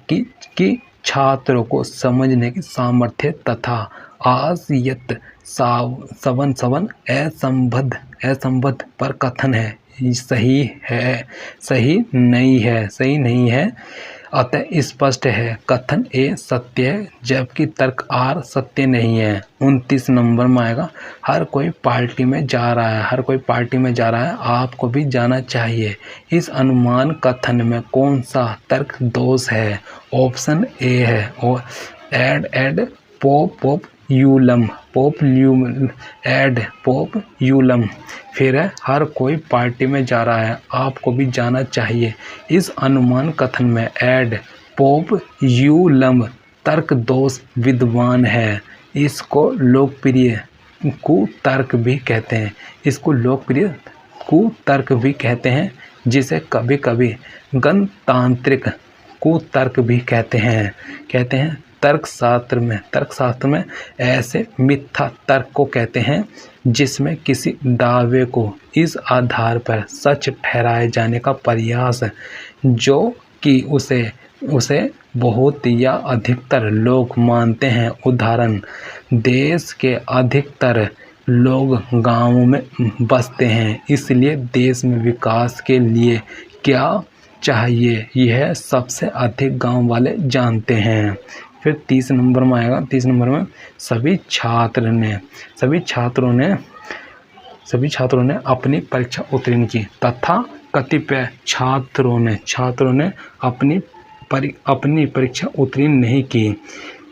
की छात्रों को समझने की सामर्थ्य तथा आसियत सवन असंबद्ध पर कथन है, सही नहीं है। अतः स्पष्ट है कथन ए सत्य है जबकि तर्क आर सत्य नहीं है। 29 नंबर में आएगा, हर कोई पार्टी में जा रहा है, आपको भी जाना चाहिए। इस अनुमान कथन में कौन सा तर्क दोष है? ऑप्शन ए है और एड पोप यूलम। फिर है हर कोई पार्टी में जा रहा है, आपको भी जाना चाहिए। इस अनुमान कथन में एड पोप यूलम तर्क दोष विद्वान है। इसको लोकप्रिय कुतर्क भी कहते हैं, जिसे कभी कभी गणतांत्रिक कुतर्क भी कहते हैं। तर्कशास्त्र में ऐसे मिथ्या तर्क को कहते हैं जिसमें किसी दावे को इस आधार पर सच ठहराए जाने का प्रयास जो कि उसे बहुत या अधिकतर लोग मानते हैं। उदाहरण, देश के अधिकतर लोग गांवों में बसते हैं, इसलिए देश में विकास के लिए क्या चाहिए यह सबसे अधिक गांव वाले जानते हैं। फिर 30 नंबर में आएगा। 30 नंबर में सभी छात्रों ने अपनी परीक्षा उत्तीर्ण की तथा कतिपय छात्रों ने अपनी परीक्षा उत्तीर्ण नहीं की।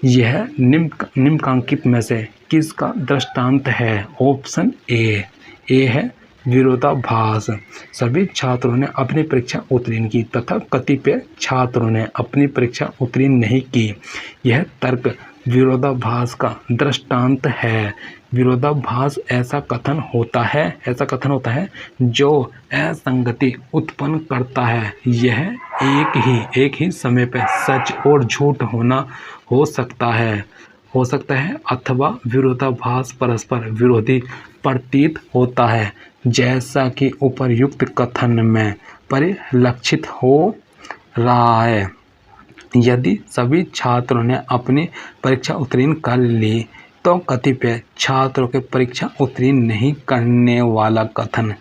यह निम्नलिखित में से किसका दृष्टांत है? ऑप्शन ए है विरोधाभास। सभी छात्रों ने अपनी परीक्षा उत्तीर्ण की तथा कतिपय छात्रों ने अपनी परीक्षा उत्तीर्ण नहीं की। यह तर्क विरोधाभास का दृष्टांत है। विरोधाभास ऐसा कथन होता है जो असंगति उत्पन्न करता है। यह एक ही समय पर सच और झूठ हो सकता है अथवा विरोधाभास परस्पर विरोधी प्रतीत होता है, जैसा कि उपर्युक्त कथन में परिलक्षित हो रहा है। यदि सभी छात्रों ने अपनी परीक्षा उत्तीर्ण कर ली तो कतिपय छात्रों के परीक्षा उत्तीर्ण नहीं करने वाला कथन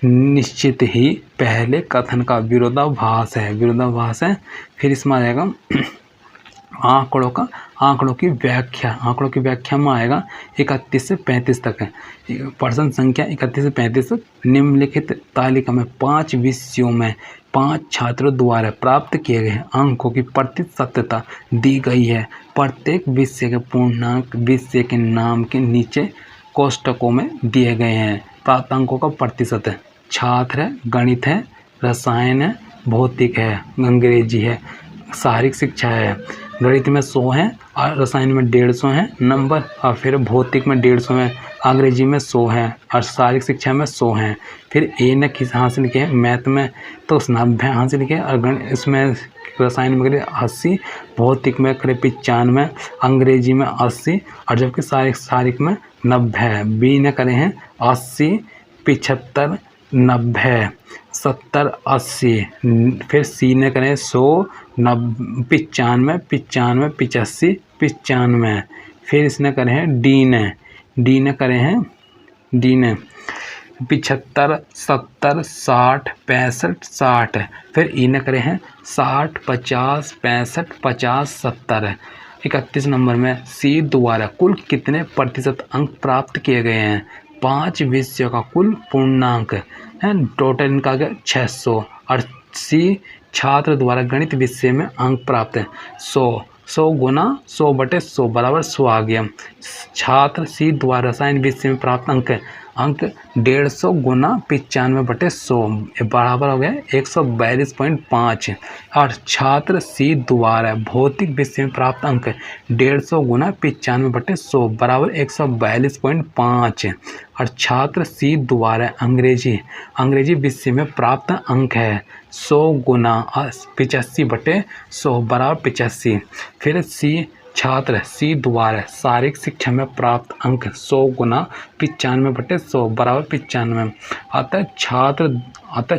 निश्चित ही पहले कथन का विरोधाभास है। फिर इसमें आएगा आंकड़ों की व्याख्या में आएगा 31 से 35 तक है। प्रश्न संख्या 31 से 35 निम्नलिखित तालिका में 5 विषयों में 5 छात्रों द्वारा प्राप्त किए गए अंकों की प्रतिशतता दी गई है। प्रत्येक विषय के पूर्णांक विषय के नाम के नीचे कोष्ठकों में दिए गए हैं। प्राप्त अंकों का प्रतिशत है। छात्र है, गणित है, रसायन है, भौतिक है, अंग्रेजी है, शारीरिक शिक्षा है। गणित में 100 है और रसायन में 150 है नंबर, और फिर भौतिक में 150 है, अंग्रेजी में 100 है और शारीरिक शिक्षा में 100 है। फिर ए ने किस हासिल किए? मैथ में तो 90 हासिल किए और इसमें रसायन में करे 80, भौतिक में करे 95, अंग्रेजी में 80 और जबकि शारीरिक में 90 है। बी ने करे हैं 80, 75, 90, 70, 80। फिर सी ने करें 100, 95, 85, 95। फिर इसने करे हैं डी ने करे हैं 75, 70, 60, 65, 60। फिर ई ने करे हैं 60, 50, 65, 50, 70। 31 नंबर में सी द्वारा कुल कितने प्रतिशत अंक प्राप्त किए गए हैं? 5 विषयों का कुल पूर्णांक है, टोटल इनका 600। और सी छात्र द्वारा गणित विषय में अंक प्राप्त है 100 गुना 100/100 बराबर 100 आ गया। छात्र सी द्वारा रसायन विषय में प्राप्त अंक 150 गुना 95/100 बराबर हो गया 142.5। और छात्र सी द्वारा भौतिक विषय में प्राप्त अंक 150 गुना 95/100 बराबर 142.5। और छात्र सी द्वारा अंग्रेजी विषय में प्राप्त अंक है 100 गुना 85/100 बराबर 85। फिर सी छात्र सी द्वारा शारीरिक शिक्षा में प्राप्त अंक 100 गुना 95/100 बराबर 95। अतः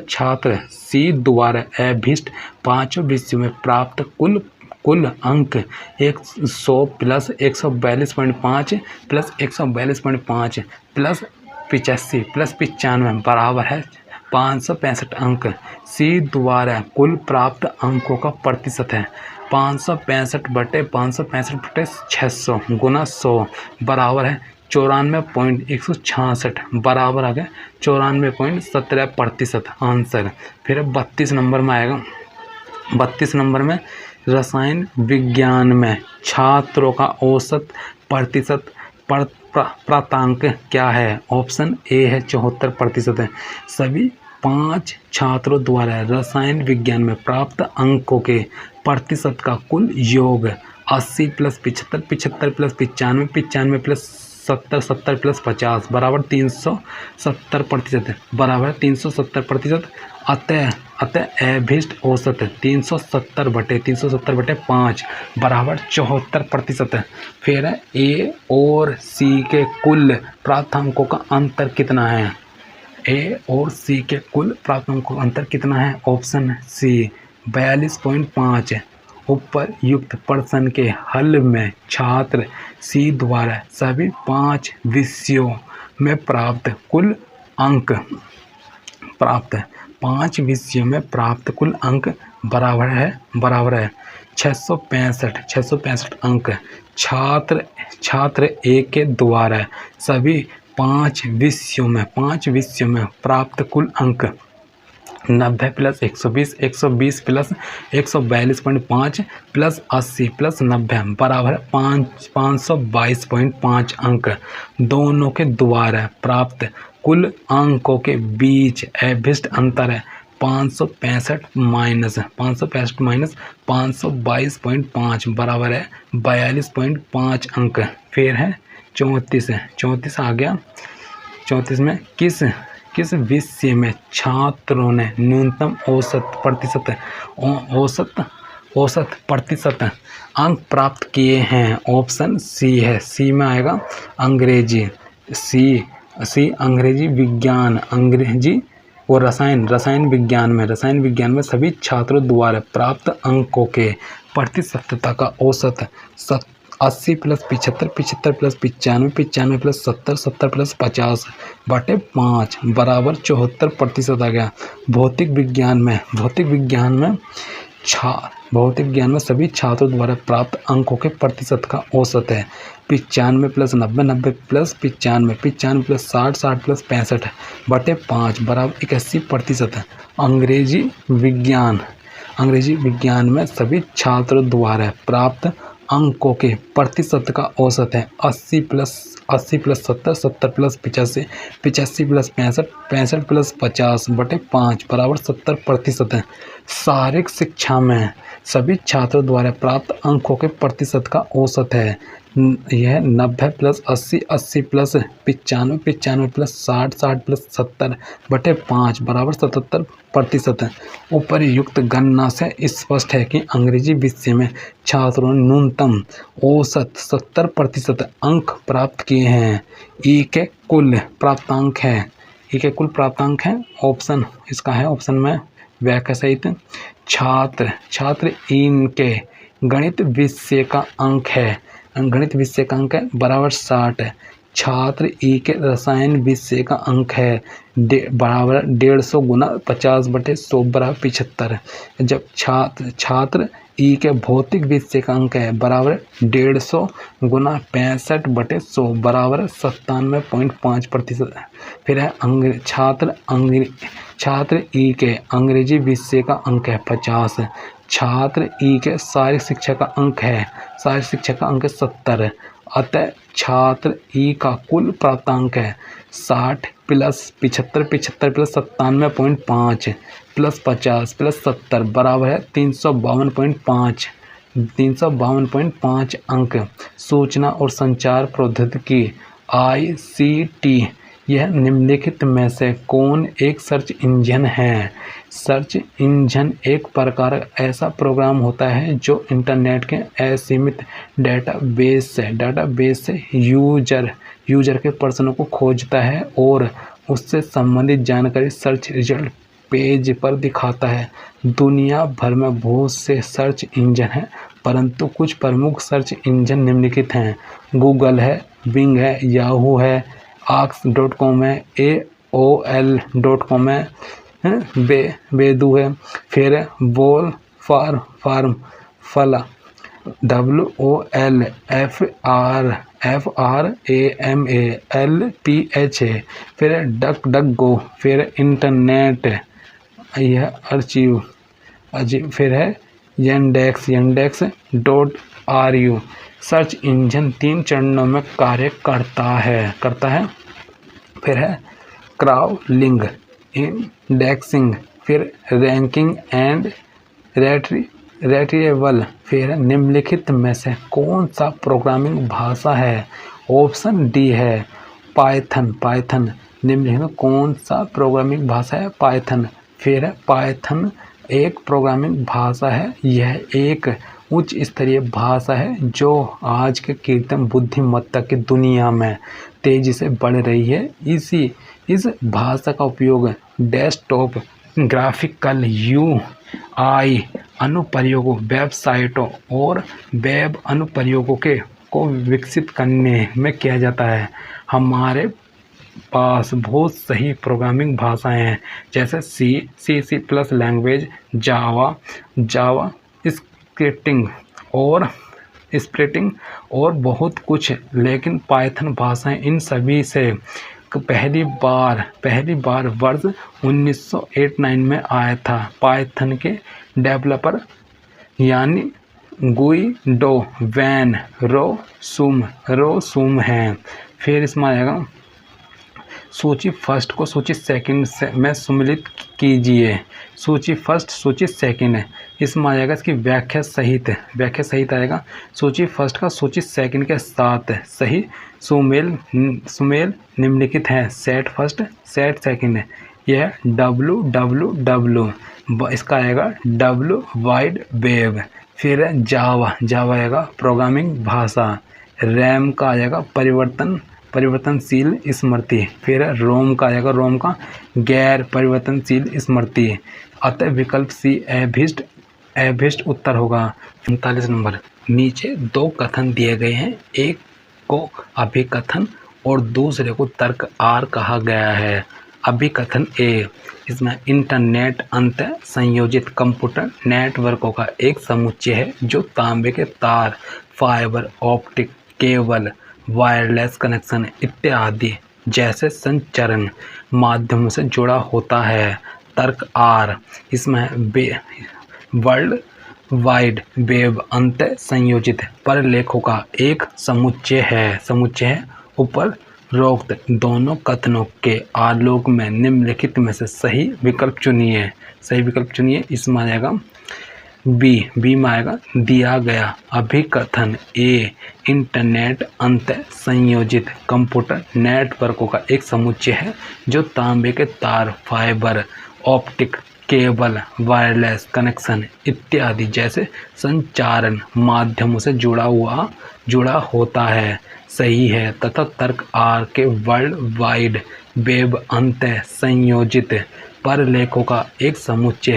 छात्र सी द्वारा अभीष्ट 5 विषयों में प्राप्त कुल अंक 100 प्लस 142.5 प्लस 142.5 प्लस 85 प्लस 95 बराबर है 565 अंक। सी द्वारा कुल प्राप्त अंकों का प्रतिशत है 565/600 गुना 100 बराबर है 94.166 बराबर आ गया 94.17% आंसर। फिर 32 नंबर में आएगा। 32 नंबर में रसायन विज्ञान में छात्रों का औसत प्रतिशत प्राप्तांक क्या है? ऑप्शन ए है 74% है। सभी 5 छात्रों द्वारा रसायन विज्ञान में प्राप्त अंकों के प्रतिशत का कुल योग 80 प्लस 75, 75 प्लस 95, 95 प्लस 70, 70 प्लस 50 बराबर 370% बराबर 370%। अतः अभीष्ट औसत 370/5 बराबर 74%। फिर ए और सी के कुल प्राप्तांकों का अंतर कितना है? ए और सी के कुल प्राप्तांकों का अंतर कितना है? Option C 42.5। उपयुक्त प्रश्न के हल में छात्र सी द्वारा सभी 5 विषयों में प्राप्त कुल अंक बराबर है 665 अंक। छात्र ए के द्वारा सभी 5 विषयों में प्राप्त कुल अंक 90 प्लस 120, 120 प्लस 142.5 प्लस 80 प्लस 90 बराबर 522.5 अंक। दोनों के द्वारा प्राप्त कुल अंकों के बीच अभीष्ट अंतर है 565 माइनस 522.5 बराबर है 42.5 अंक। फिर है 34 आ गया। 34 में किस विषय में छात्रों ने न्यूनतम औसत प्रतिशत अंक प्राप्त किए हैं? ऑप्शन सी है। सी में आएगा अंग्रेजी। सी अंग्रेजी विज्ञान, अंग्रेजी और रसायन विज्ञान में सभी छात्रों द्वारा प्राप्त अंकों के प्रतिशतता का औसत 80 प्लस 75, 75 प्लस 95, 95 प्लस 70, 70 प्लस 50/5 बराबर 74% आ गया। भौतिक विज्ञान में सभी छात्रों द्वारा प्राप्त अंकों के प्रतिशत का औसत है 95 प्लस 90, 90 प्लस 95, 95 प्लस 60, 60 प्लस 65/5 बराबर 81% है। अंग्रेजी विज्ञान में सभी छात्रों द्वारा प्राप्त अंकों के प्रतिशत का औसत है 80 प्लस 70, 70 प्लस 85, 85 प्लस 65, 65 प्लस 50/5 बराबर 70% है। शारीरिक शिक्षा में सभी छात्रों द्वारा प्राप्त अंकों के प्रतिशत का औसत है यह 90 प्लस 80, 80 प्लस 95, 95 प्लस 60, 60 प्लस 70/5 बराबर 77% है। उपर्युक्त गणना से स्पष्ट है कि अंग्रेजी विषय में छात्रों ने न्यूनतम औसत 70% अंक प्राप्त किए हैं। ई के कुल प्राप्तांक है ऑप्शन इसका है ऑप्शन में व्याख्या सहित छात्र इनके गणित विषय का अंक है बराबर 60 है। छात्र ई के रसायन विषय का अंक है बराबर 150 गुना 50/100 बराबर 75 है। जब छात्र ई के भौतिक विषय का अंक है बराबर 150 गुना 65/100 बराबर 97.5% है। फिर है छात्र ई के अंग्रेजी विषय का अंक है 50। छात्र ई के शारीरिक शिक्षा का अंक है 70 है। अतः छात्र ई का कुल प्राप्तांक है 60 प्लस 75, 75 प्लस 97.5 प्लस 50 प्लस 70 बराबर है 352.5 अंक। सूचना और संचार प्रौद्योगिकी ICT यह निम्नलिखित में से कौन एक सर्च इंजन है? सर्च इंजन एक प्रकार ऐसा प्रोग्राम होता है जो इंटरनेट के असीमित डेटाबेस से यूजर के प्रश्नों को खोजता है और उससे संबंधित जानकारी सर्च रिजल्ट पेज पर दिखाता है। दुनिया भर में बहुत से सर्च इंजन हैं, परंतु कुछ प्रमुख सर्च इंजन निम्नलिखित हैं। गूगल है, बिंग है, याहू है, आक्स.com है, AOL.com है, बेदू है, फिर वोल फार्म फला WOLFRAMALPH है, फिर डक गो, फिर इंटरनेट यह अर्चिव, फिर है yandex.ru। सर्च इंजन 3 चरणों में कार्य करता है। फिर है क्राउलिंग, इंडेक्सिंग, फिर रैंकिंग एंड रिट्रीवल। फिर निम्नलिखित में से कौन सा प्रोग्रामिंग भाषा है? ऑप्शन डी है पाइथन। निम्नलिखित में कौन सा प्रोग्रामिंग भाषा है? पाइथन। फिर पाइथन एक प्रोग्रामिंग भाषा है। यह एक उच्च स्तरीय भाषा है जो आज के कृत्रिम बुद्धिमत्ता की दुनिया में तेजी से बढ़ रही है। इस भाषा का उपयोग डेस्कटॉप ग्राफिकल UI अनुप्रयोगों, वेबसाइटों और वेब अनुप्रयोगों को विकसित करने में किया जाता है। हमारे पास बहुत सही प्रोग्रामिंग भाषाएं हैं जैसे C++ लैंग्वेज, जावा स्क्रिप्टिंग और बहुत कुछ, लेकिन पाइथन भाषा इन सभी से पहली बार वर्ष 1989 में आया था। पाइथन के डेवलपर यानी गुइडो वैन रोसुम हैं। फिर इसमें आएगा सूची फर्स्ट को सूची सेकंड से में सम्मिलित कीजिए। सूची फर्स्ट, सूची सेकंड है, इसमें आएगा इसकी व्याख्या सहित आएगा। सूची फर्स्ट का सूची सेकंड के साथ सही सुमेल निम्नलिखित है। सेट फर्स्ट, सेट सेकंड है, यह www, इसका आएगा W वाइड वेब। फिर जावा आएगा प्रोग्रामिंग भाषा। रैम का आएगा परिवर्तनशील स्मृति। फिर रोम का आएगा, रोम का गैर परिवर्तनशील स्मृति। अतः विकल्प सी अभीष्ट उत्तर होगा। 45 नंबर, नीचे 2 कथन दिए गए हैं, एक को अभिकथन और दूसरे को तर्क आर कहा गया है। अभिकथन ए, इसमें इंटरनेट अंत संयोजित कंप्यूटर नेटवर्कों का एक समुच्चय है जो तांबे के तार, fibre optic cable, wireless connection इत्यादि जैसे संचारण माध्यमों से जुड़ा होता है। तर्क आर, इसमें वर्ल्ड वाइड वेब अंत संयोजित प्रलेखों का एक समुच्चय है। उपरोक्त दोनों कथनों के आलोक में निम्नलिखित में से सही विकल्प चुनिए। इसमें आएगा बी में आएगा दिया गया अभिकथन ए इंटरनेट अंत संयोजित कंप्यूटर नेटवर्कों का एक समुच्चय है जो तांबे के तार, fibre optic cable, wireless connection इत्यादि जैसे संचारण माध्यमों से जुड़ा होता है, सही है। तथा तर्क आर के वर्ल्ड वाइड वेब अंत संयोजित प्रलेखों का एक समुच्चय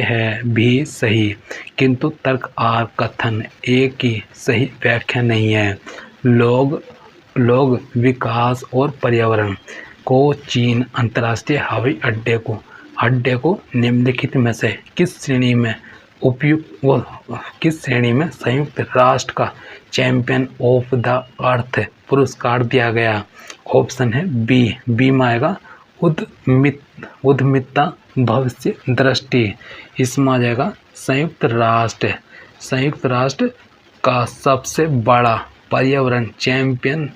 है भी सही, किंतु तर्क आर कथन ए की सही व्याख्या नहीं है। लोग विकास और पर्यावरण को चीन अंतर्राष्ट्रीय हवाई अड्डे को निम्नलिखित में से किस श्रेणी में संयुक्त राष्ट्र का चैंपियन ऑफ द अर्थ पुरस्कार दिया गया? ऑप्शन है बी में आएगा उद्यमिता भविष्य दृष्टि। इसमें आ जाएगा संयुक्त राष्ट्र का सबसे बड़ा पर्यावरण चैंपियन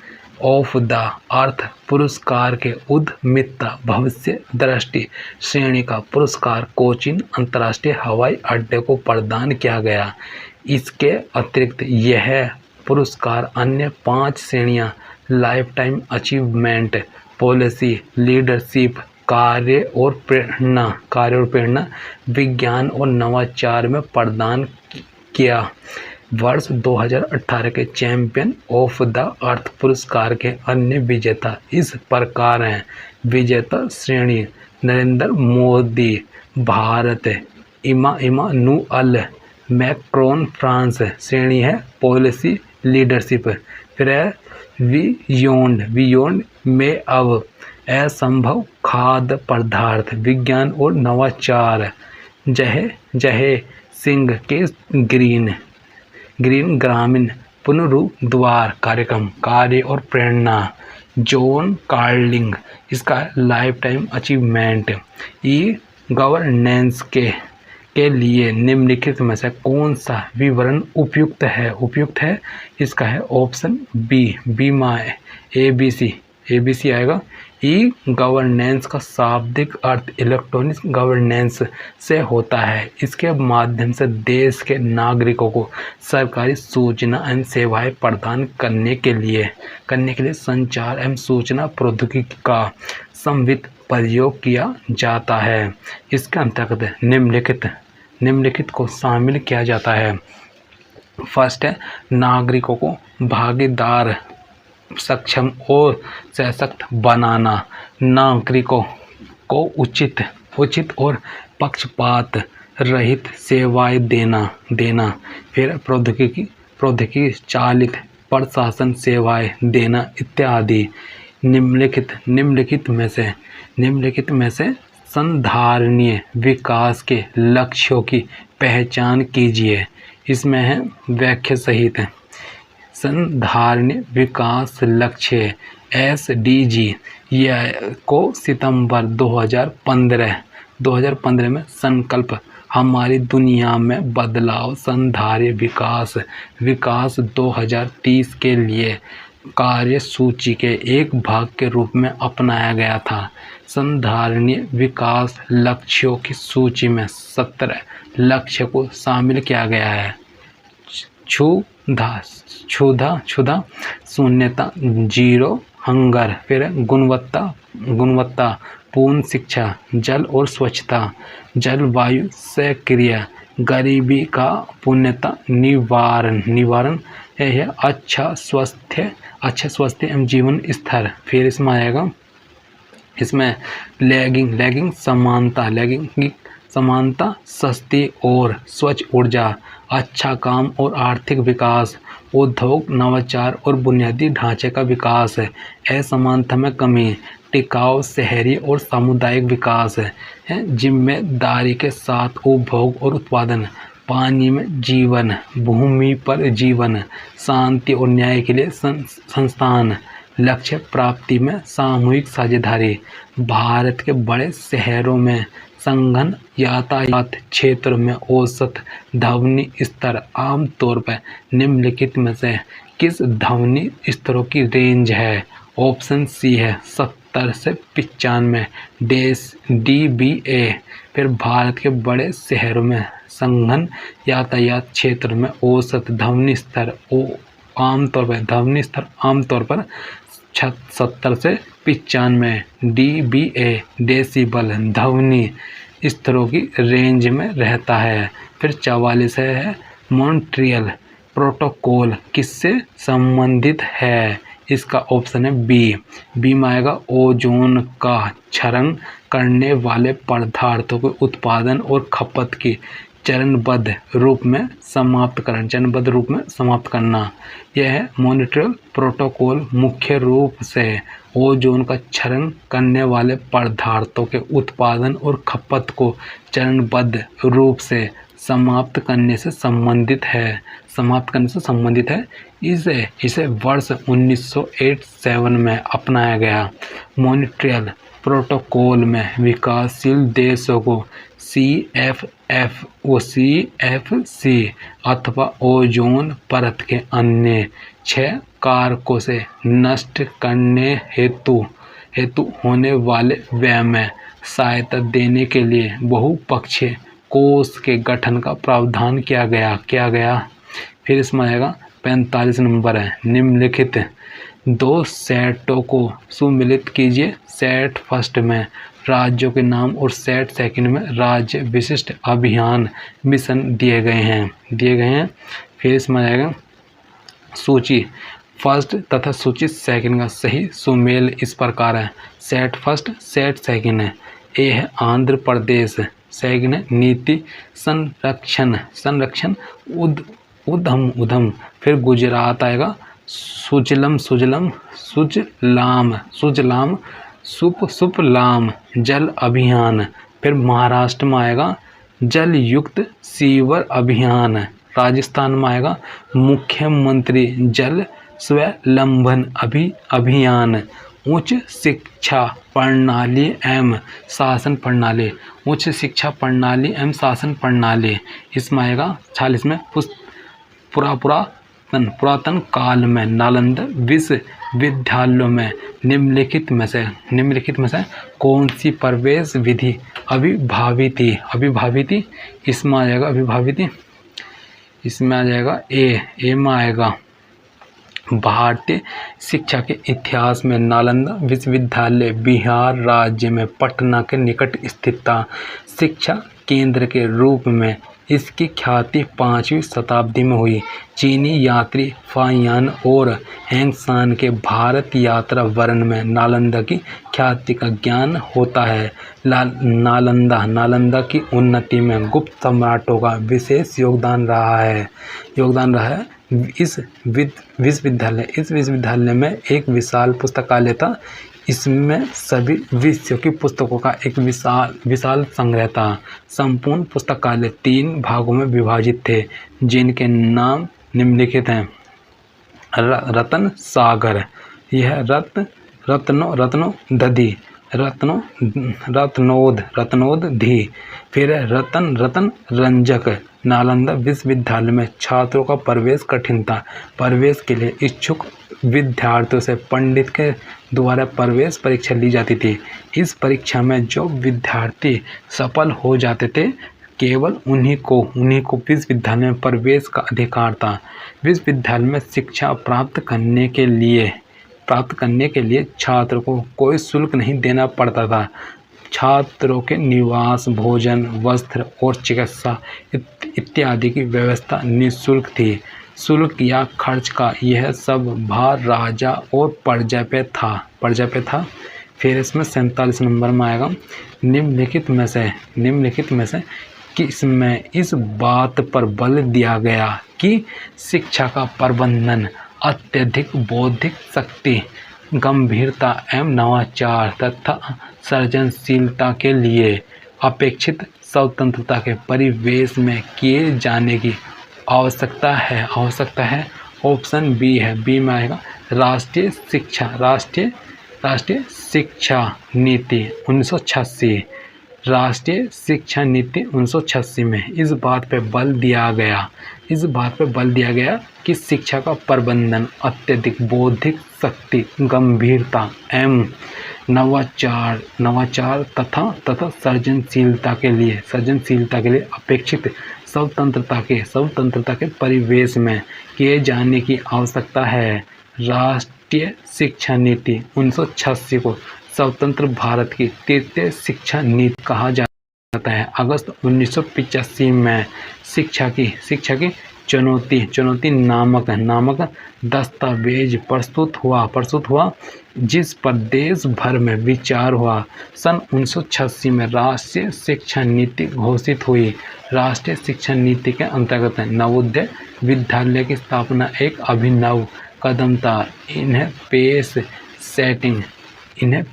ऑफ द अर्थ पुरस्कार के उद्यमिता भविष्य दृष्टि श्रेणी का पुरस्कार कोचीन अंतर्राष्ट्रीय हवाई अड्डे को प्रदान किया गया। इसके अतिरिक्त यह पुरस्कार अन्य 5 श्रेणियां life time achievement policy, leadership, कार्य और प्रेरणा विज्ञान और नवाचार में प्रदान किया। वर्ष 2018 के चैंपियन ऑफ द अर्थ पुरस्कार के अन्य विजेता इस प्रकार हैं। विजेता श्रेणी Narendra Modi Bharat, Emmanuel Macron France. श्रेणी है पॉलिसी लीडरशिप। फिर है बियॉन्ड में अब असंभव खाद्य पदार्थ विज्ञान और नवाचार। जय सिंह के ग्रीन ग्रामीण पुनरुद्धार कार्यक्रम, कार्य और प्रेरणा। जॉन कार्लिंग इसका life time achievement. E governance के लिए निम्नलिखित में से कौन सा विवरण उपयुक्त है? इसका है ऑप्शन बी माय ABC आएगा। ई गवर्नेंस का शाब्दिक अर्थ इलेक्ट्रॉनिक गवर्नेंस से होता है। इसके माध्यम से देश के नागरिकों को सरकारी सूचना एवं सेवाएं प्रदान करने के लिए संचार एवं सूचना प्रौद्योगिकी का समन्वित प्रयोग किया जाता है। इसके अंतर्गत निम्नलिखित को शामिल किया जाता है। फर्स्ट है नागरिकों को भागीदार, सक्षम और सशक्त बनाना। नागरिकों को उचित और पक्षपात रहित सेवाएं देना। फिर प्रौद्योगिकी चालित प्रशासन सेवाएं देना इत्यादि। निम्नलिखित में से संधारणीय विकास के लक्ष्यों की पहचान कीजिए। इसमें है व्याख्या सहित। संधारणीय विकास लक्ष्य SDG को सितंबर 2015 में संकल्प हमारी दुनिया में बदलाव संधारणीय विकास 2030 के लिए कार्यसूची के एक भाग के रूप में अपनाया गया था। संधारणीय विकास लक्ष्यों की सूची में 17 लक्ष्य को शामिल किया गया है। क्षुधा शून्यता, जीरो हंगर। फिर गुणवत्ता पूर्ण शिक्षा, जल और स्वच्छता, जलवायु सक्रिय, गरीबी का पूर्णता निवारण है अच्छा स्वास्थ्य एवं जीवन स्तर। फिर इसमें आएगा लैंगिक समानता, सस्ती और स्वच्छ ऊर्जा, अच्छा काम और आर्थिक विकास, उद्योग नवाचार और बुनियादी ढांचे का विकास, असमानता में कमी, टिकाऊ शहरी और सामुदायिक विकास है, जिम्मेदारी के साथ उपभोग और उत्पादन, पानी में जीवन, भूमि पर जीवन, शांति और न्याय के लिए संस्थान, लक्ष्य प्राप्ति में सामूहिक साझेदारी। भारत के बड़े शहरों में संघन यातायात क्षेत्र में औसत ध्वनि स्तर आमतौर पर निम्नलिखित में से किस ध्वनि स्तरों की रेंज है? ऑप्शन सी है 70 से 95 dBA। फिर भारत के बड़े शहरों में संघन यातायात क्षेत्र में औसत ध्वनि स्तर आमतौर पर 70 से 95 dBA डेसिबल ध्वनि स्तरों की रेंज में रहता है। फिर 44 है मॉन्ट्रियल प्रोटोकॉल किससे संबंधित है? इसका ऑप्शन है बी में आएगा ओजोन का क्षरण करने वाले पदार्थों के उत्पादन और खपत की चरणबद्ध रूप में समाप्त करना। यह है मॉन्ट्रियल प्रोटोकॉल मुख्य रूप से ओजोन का क्षरण करने वाले पदार्थों के उत्पादन और खपत को चरणबद्ध रूप से समाप्त करने से संबंधित है। इसे वर्ष 1987 में अपनाया गया। मॉन्ट्रियल प्रोटोकॉल में विकासशील देशों को CFC अथवा ओजोन परत के अन्य 6 कारकों से नष्ट करने हेतु होने वाले व्यय में सहायता देने के लिए बहुपक्षीय कोष के गठन का प्रावधान किया गया। फिर इसमें आएगा 45 नंबर है दो सेटों को सुमिलित कीजिए। सेट फर्स्ट में राज्यों के नाम और सेट सेकंड में राज्य विशिष्ट अभियान मिशन दिए गए हैं। फिर इसमें आएगा सूची फर्स्ट तथा सूची सेकंड का सही सुमेल इस प्रकार है। सेट फर्स्ट सेट सेकंड है। ए है आंध्र प्रदेश, सेकंड है नीति संरक्षण उधम। फिर गुजरात आएगा सुजलम सुपलाम जल अभियान। फिर महाराष्ट्र में आएगा जल युक्त सीवर अभियान। राजस्थान में आएगा मुख्यमंत्री जल स्वावलंबन अभियान। उच्च शिक्षा प्रणाली एवं शासन प्रणाली, उच्च शिक्षा प्रणाली एवं शासन प्रणाली। इसमें आएगा 46 में पुरातन काल में नालंदा विश्वविद्यालयों में निम्नलिखित में से कौन सी प्रवेश विधि अभिभावी थी? इसमें आ जाएगा अभिभावी। इसमें आ जाएगा ए में आएगा भारतीय शिक्षा के इतिहास में नालंदा विश्वविद्यालय बिहार राज्य में पटना के निकट स्थित था। शिक्षा केंद्र के रूप में इसकी ख्याति 5वीं शताब्दी में हुई। चीनी यात्री फाहियान और हैंगसान के भारत यात्रा वर्णन में नालंदा की ख्याति का ज्ञान होता है। नालंदा की उन्नति में गुप्त सम्राटों का विशेष योगदान रहा है। इस विश्वविद्यालय में एक विशाल पुस्तकालय था। इसमें सभी विषयों की पुस्तकों का एक विशाल संग्रह था। संपूर्ण पुस्तकालय 3 भागों में विभाजित थे, जिनके नाम निम्नलिखित हैं। रतन सागर, यह रत्नोदधि। फिर रतन रंजक। नालंदा विश्वविद्यालय में छात्रों का प्रवेश कठिन था। प्रवेश के लिए इच्छुक विद्यार्थियों से पंडित के द्वारा प्रवेश परीक्षा ली जाती थी। इस परीक्षा में जो विद्यार्थी सफल हो जाते थे, केवल उन्हीं को विश्वविद्यालय में प्रवेश का अधिकार था। विश्वविद्यालय में शिक्षा प्राप्त करने के लिए छात्र को कोई शुल्क नहीं देना पड़ता था। छात्रों के निवास, भोजन, वस्त्र और चिकित्सा इत्यादि की व्यवस्था निःशुल्क थी। शुल्क या खर्च का यह सब भार राजा और प्रजा पे था। फिर इसमें 47 नंबर में आएगा निम्नलिखित में से किसमें इस बात पर बल दिया गया कि शिक्षा का प्रबंधन अत्यधिक बौद्धिक शक्ति, गंभीरता एवं नवाचार तथा सृजनशीलता के लिए अपेक्षित स्वतंत्रता के परिवेश में किए जाने की आवश्यकता है। ऑप्शन बी है। बी में आएगा राष्ट्रीय शिक्षा नीति 1986। राष्ट्रीय शिक्षा नीति 1986 में इस बात पे बल दिया गया कि शिक्षा का प्रबंधन अत्यधिक बौद्धिक शक्ति, गंभीरता एवं नवाचार तथा सृजनशीलता के लिए अपेक्षित स्वतंत्रता के परिवेश में किए जाने की आवश्यकता है। राष्ट्रीय शिक्षा नीति 1986 को स्वतंत्र भारत की तृतीय शिक्षा नीति कहा जाता है। अगस्त 1985 में शिक्षा की चुनौती नामक दस्तावेज प्रस्तुत हुआ जिस पर देश भर में विचार हुआ। सन 1986 में राष्ट्रीय शिक्षा नीति घोषित हुई। राष्ट्रीय शिक्षा नीति के अंतर्गत नवोदय विद्यालय की स्थापना एक अभिनव कदम था। इन्हें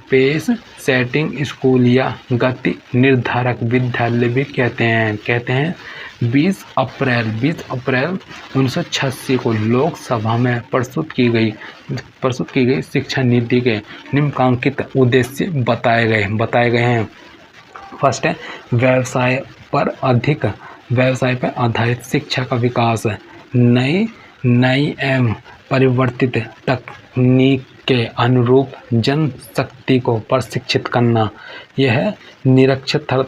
पेस सेटिंग स्कूल या गति निर्धारक विद्यालय भी कहते हैं। 20 अप्रैल 1986 को लोकसभा में प्रस्तुत की गई शिक्षा नीति के निम्नलिखित उद्देश्य बताए गए हैं। फर्स्ट है व्यवसाय पर आधारित शिक्षा का विकास, नई एवं परिवर्तित तकनीक के अनुरूप जनशक्ति को प्रशिक्षित करना। यह निरक्षरता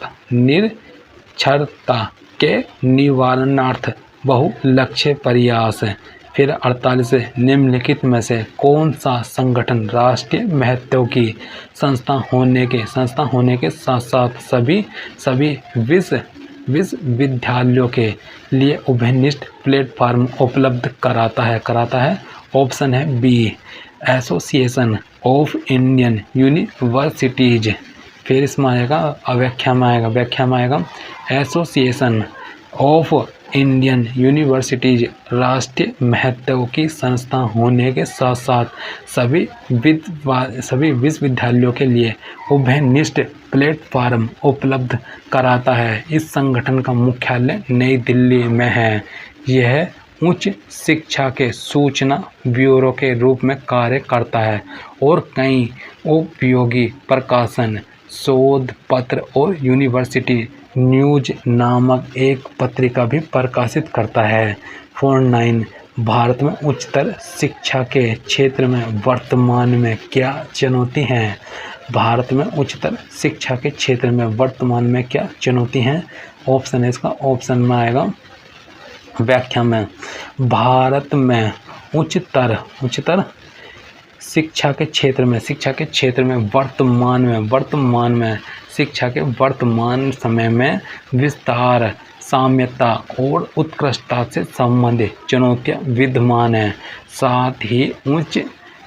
के निवारणार्थ बहुलक्ष्य प्रयास फिर 48 निम्नलिखित में से कौन सा संगठन राष्ट्रीय महत्व की संस्था होने के साथ साथ सभी विश्वविद्यालयों के लिए उभयनिष्ठ प्लेटफार्म उपलब्ध कराता है। ऑप्शन है B, association of Indian universities. फिर इसमें आएगा व्याख्या में आएगा एसोसिएशन ऑफ इंडियन यूनिवर्सिटीज राष्ट्रीय महत्व की संस्था होने के साथ साथ सभी विश्वविद्यालयों के लिए उभयनिष्ठ प्लेटफार्म उपलब्ध कराता है। इस संगठन का मुख्यालय नई दिल्ली में है। यह उच्च शिक्षा के सूचना ब्यूरो के रूप में कार्य करता है और कई उपयोगी प्रकाशन, शोध पत्र और यूनिवर्सिटी न्यूज नामक एक पत्रिका भी प्रकाशित करता है। 49 भारत में उच्चतर शिक्षा के क्षेत्र में वर्तमान में क्या चुनौती हैं? भारत में उच्चतर शिक्षा के क्षेत्र में वर्तमान में क्या चुनौती हैं? ऑप्शन है इसका, ऑप्शन में आएगा व्याख्या में, भारत में उच्चतर शिक्षा के क्षेत्र में वर्तमान में शिक्षा के वर्तमान समय में विस्तार, साम्यता और उत्कृष्टता से संबंधित चुनौतियां विद्यमान हैं। साथ ही उच्च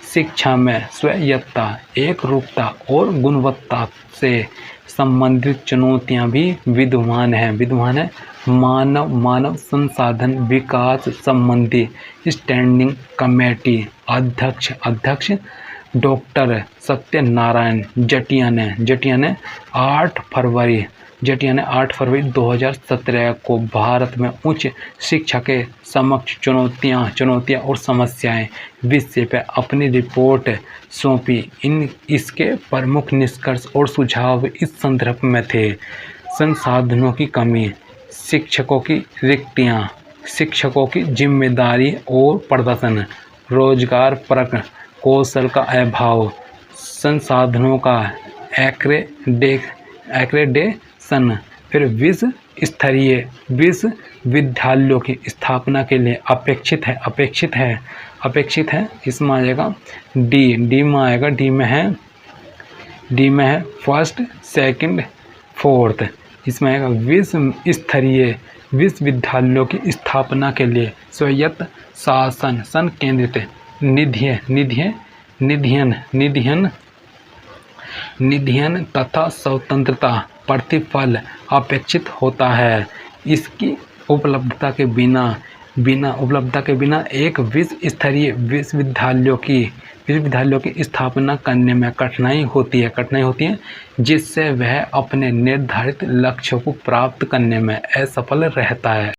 शिक्षा में स्वायत्तता, एकरूपता और गुणवत्ता से संबंधित चुनौतियां भी विद्यमान है। मानव संसाधन विकास संबंधी स्टैंडिंग कमेटी अध्यक्ष डॉक्टर सत्यनारायण जटिया ने 8 फरवरी 2017 को भारत में उच्च शिक्षा के समक्ष चुनौतियां और समस्याएं विषय पर अपनी रिपोर्ट सौंपी। इसके प्रमुख निष्कर्ष और सुझाव इस संदर्भ में थे: संसाधनों की कमी, शिक्षकों की रिक्तियां, शिक्षकों की जिम्मेदारी और प्रदर्शन, रोजगार परक कौशल का अभाव, संसाधनों का एक्रेडिटेशन, फिर विश्व स्तरीय विश्वविद्यालयों की स्थापना के लिए अपेक्षित है। इसमें आ जाएगा डी में है फर्स्ट, सेकंड, फोर्थ। इसमें आएगा विश्व स्तरीय विश्वविद्यालयों की स्थापना के लिए स्वायत्त शासन, संकेंद्रित निधियन तथा स्वतंत्रता प्रतिफल अपेक्षित होता है। इसकी उपलब्धता के बिना एक विश्व स्तरीय विश्वविद्यालयों की स्थापना करने में कठिनाई होती है, जिससे वह अपने निर्धारित लक्ष्यों को प्राप्त करने में असफल रहता है।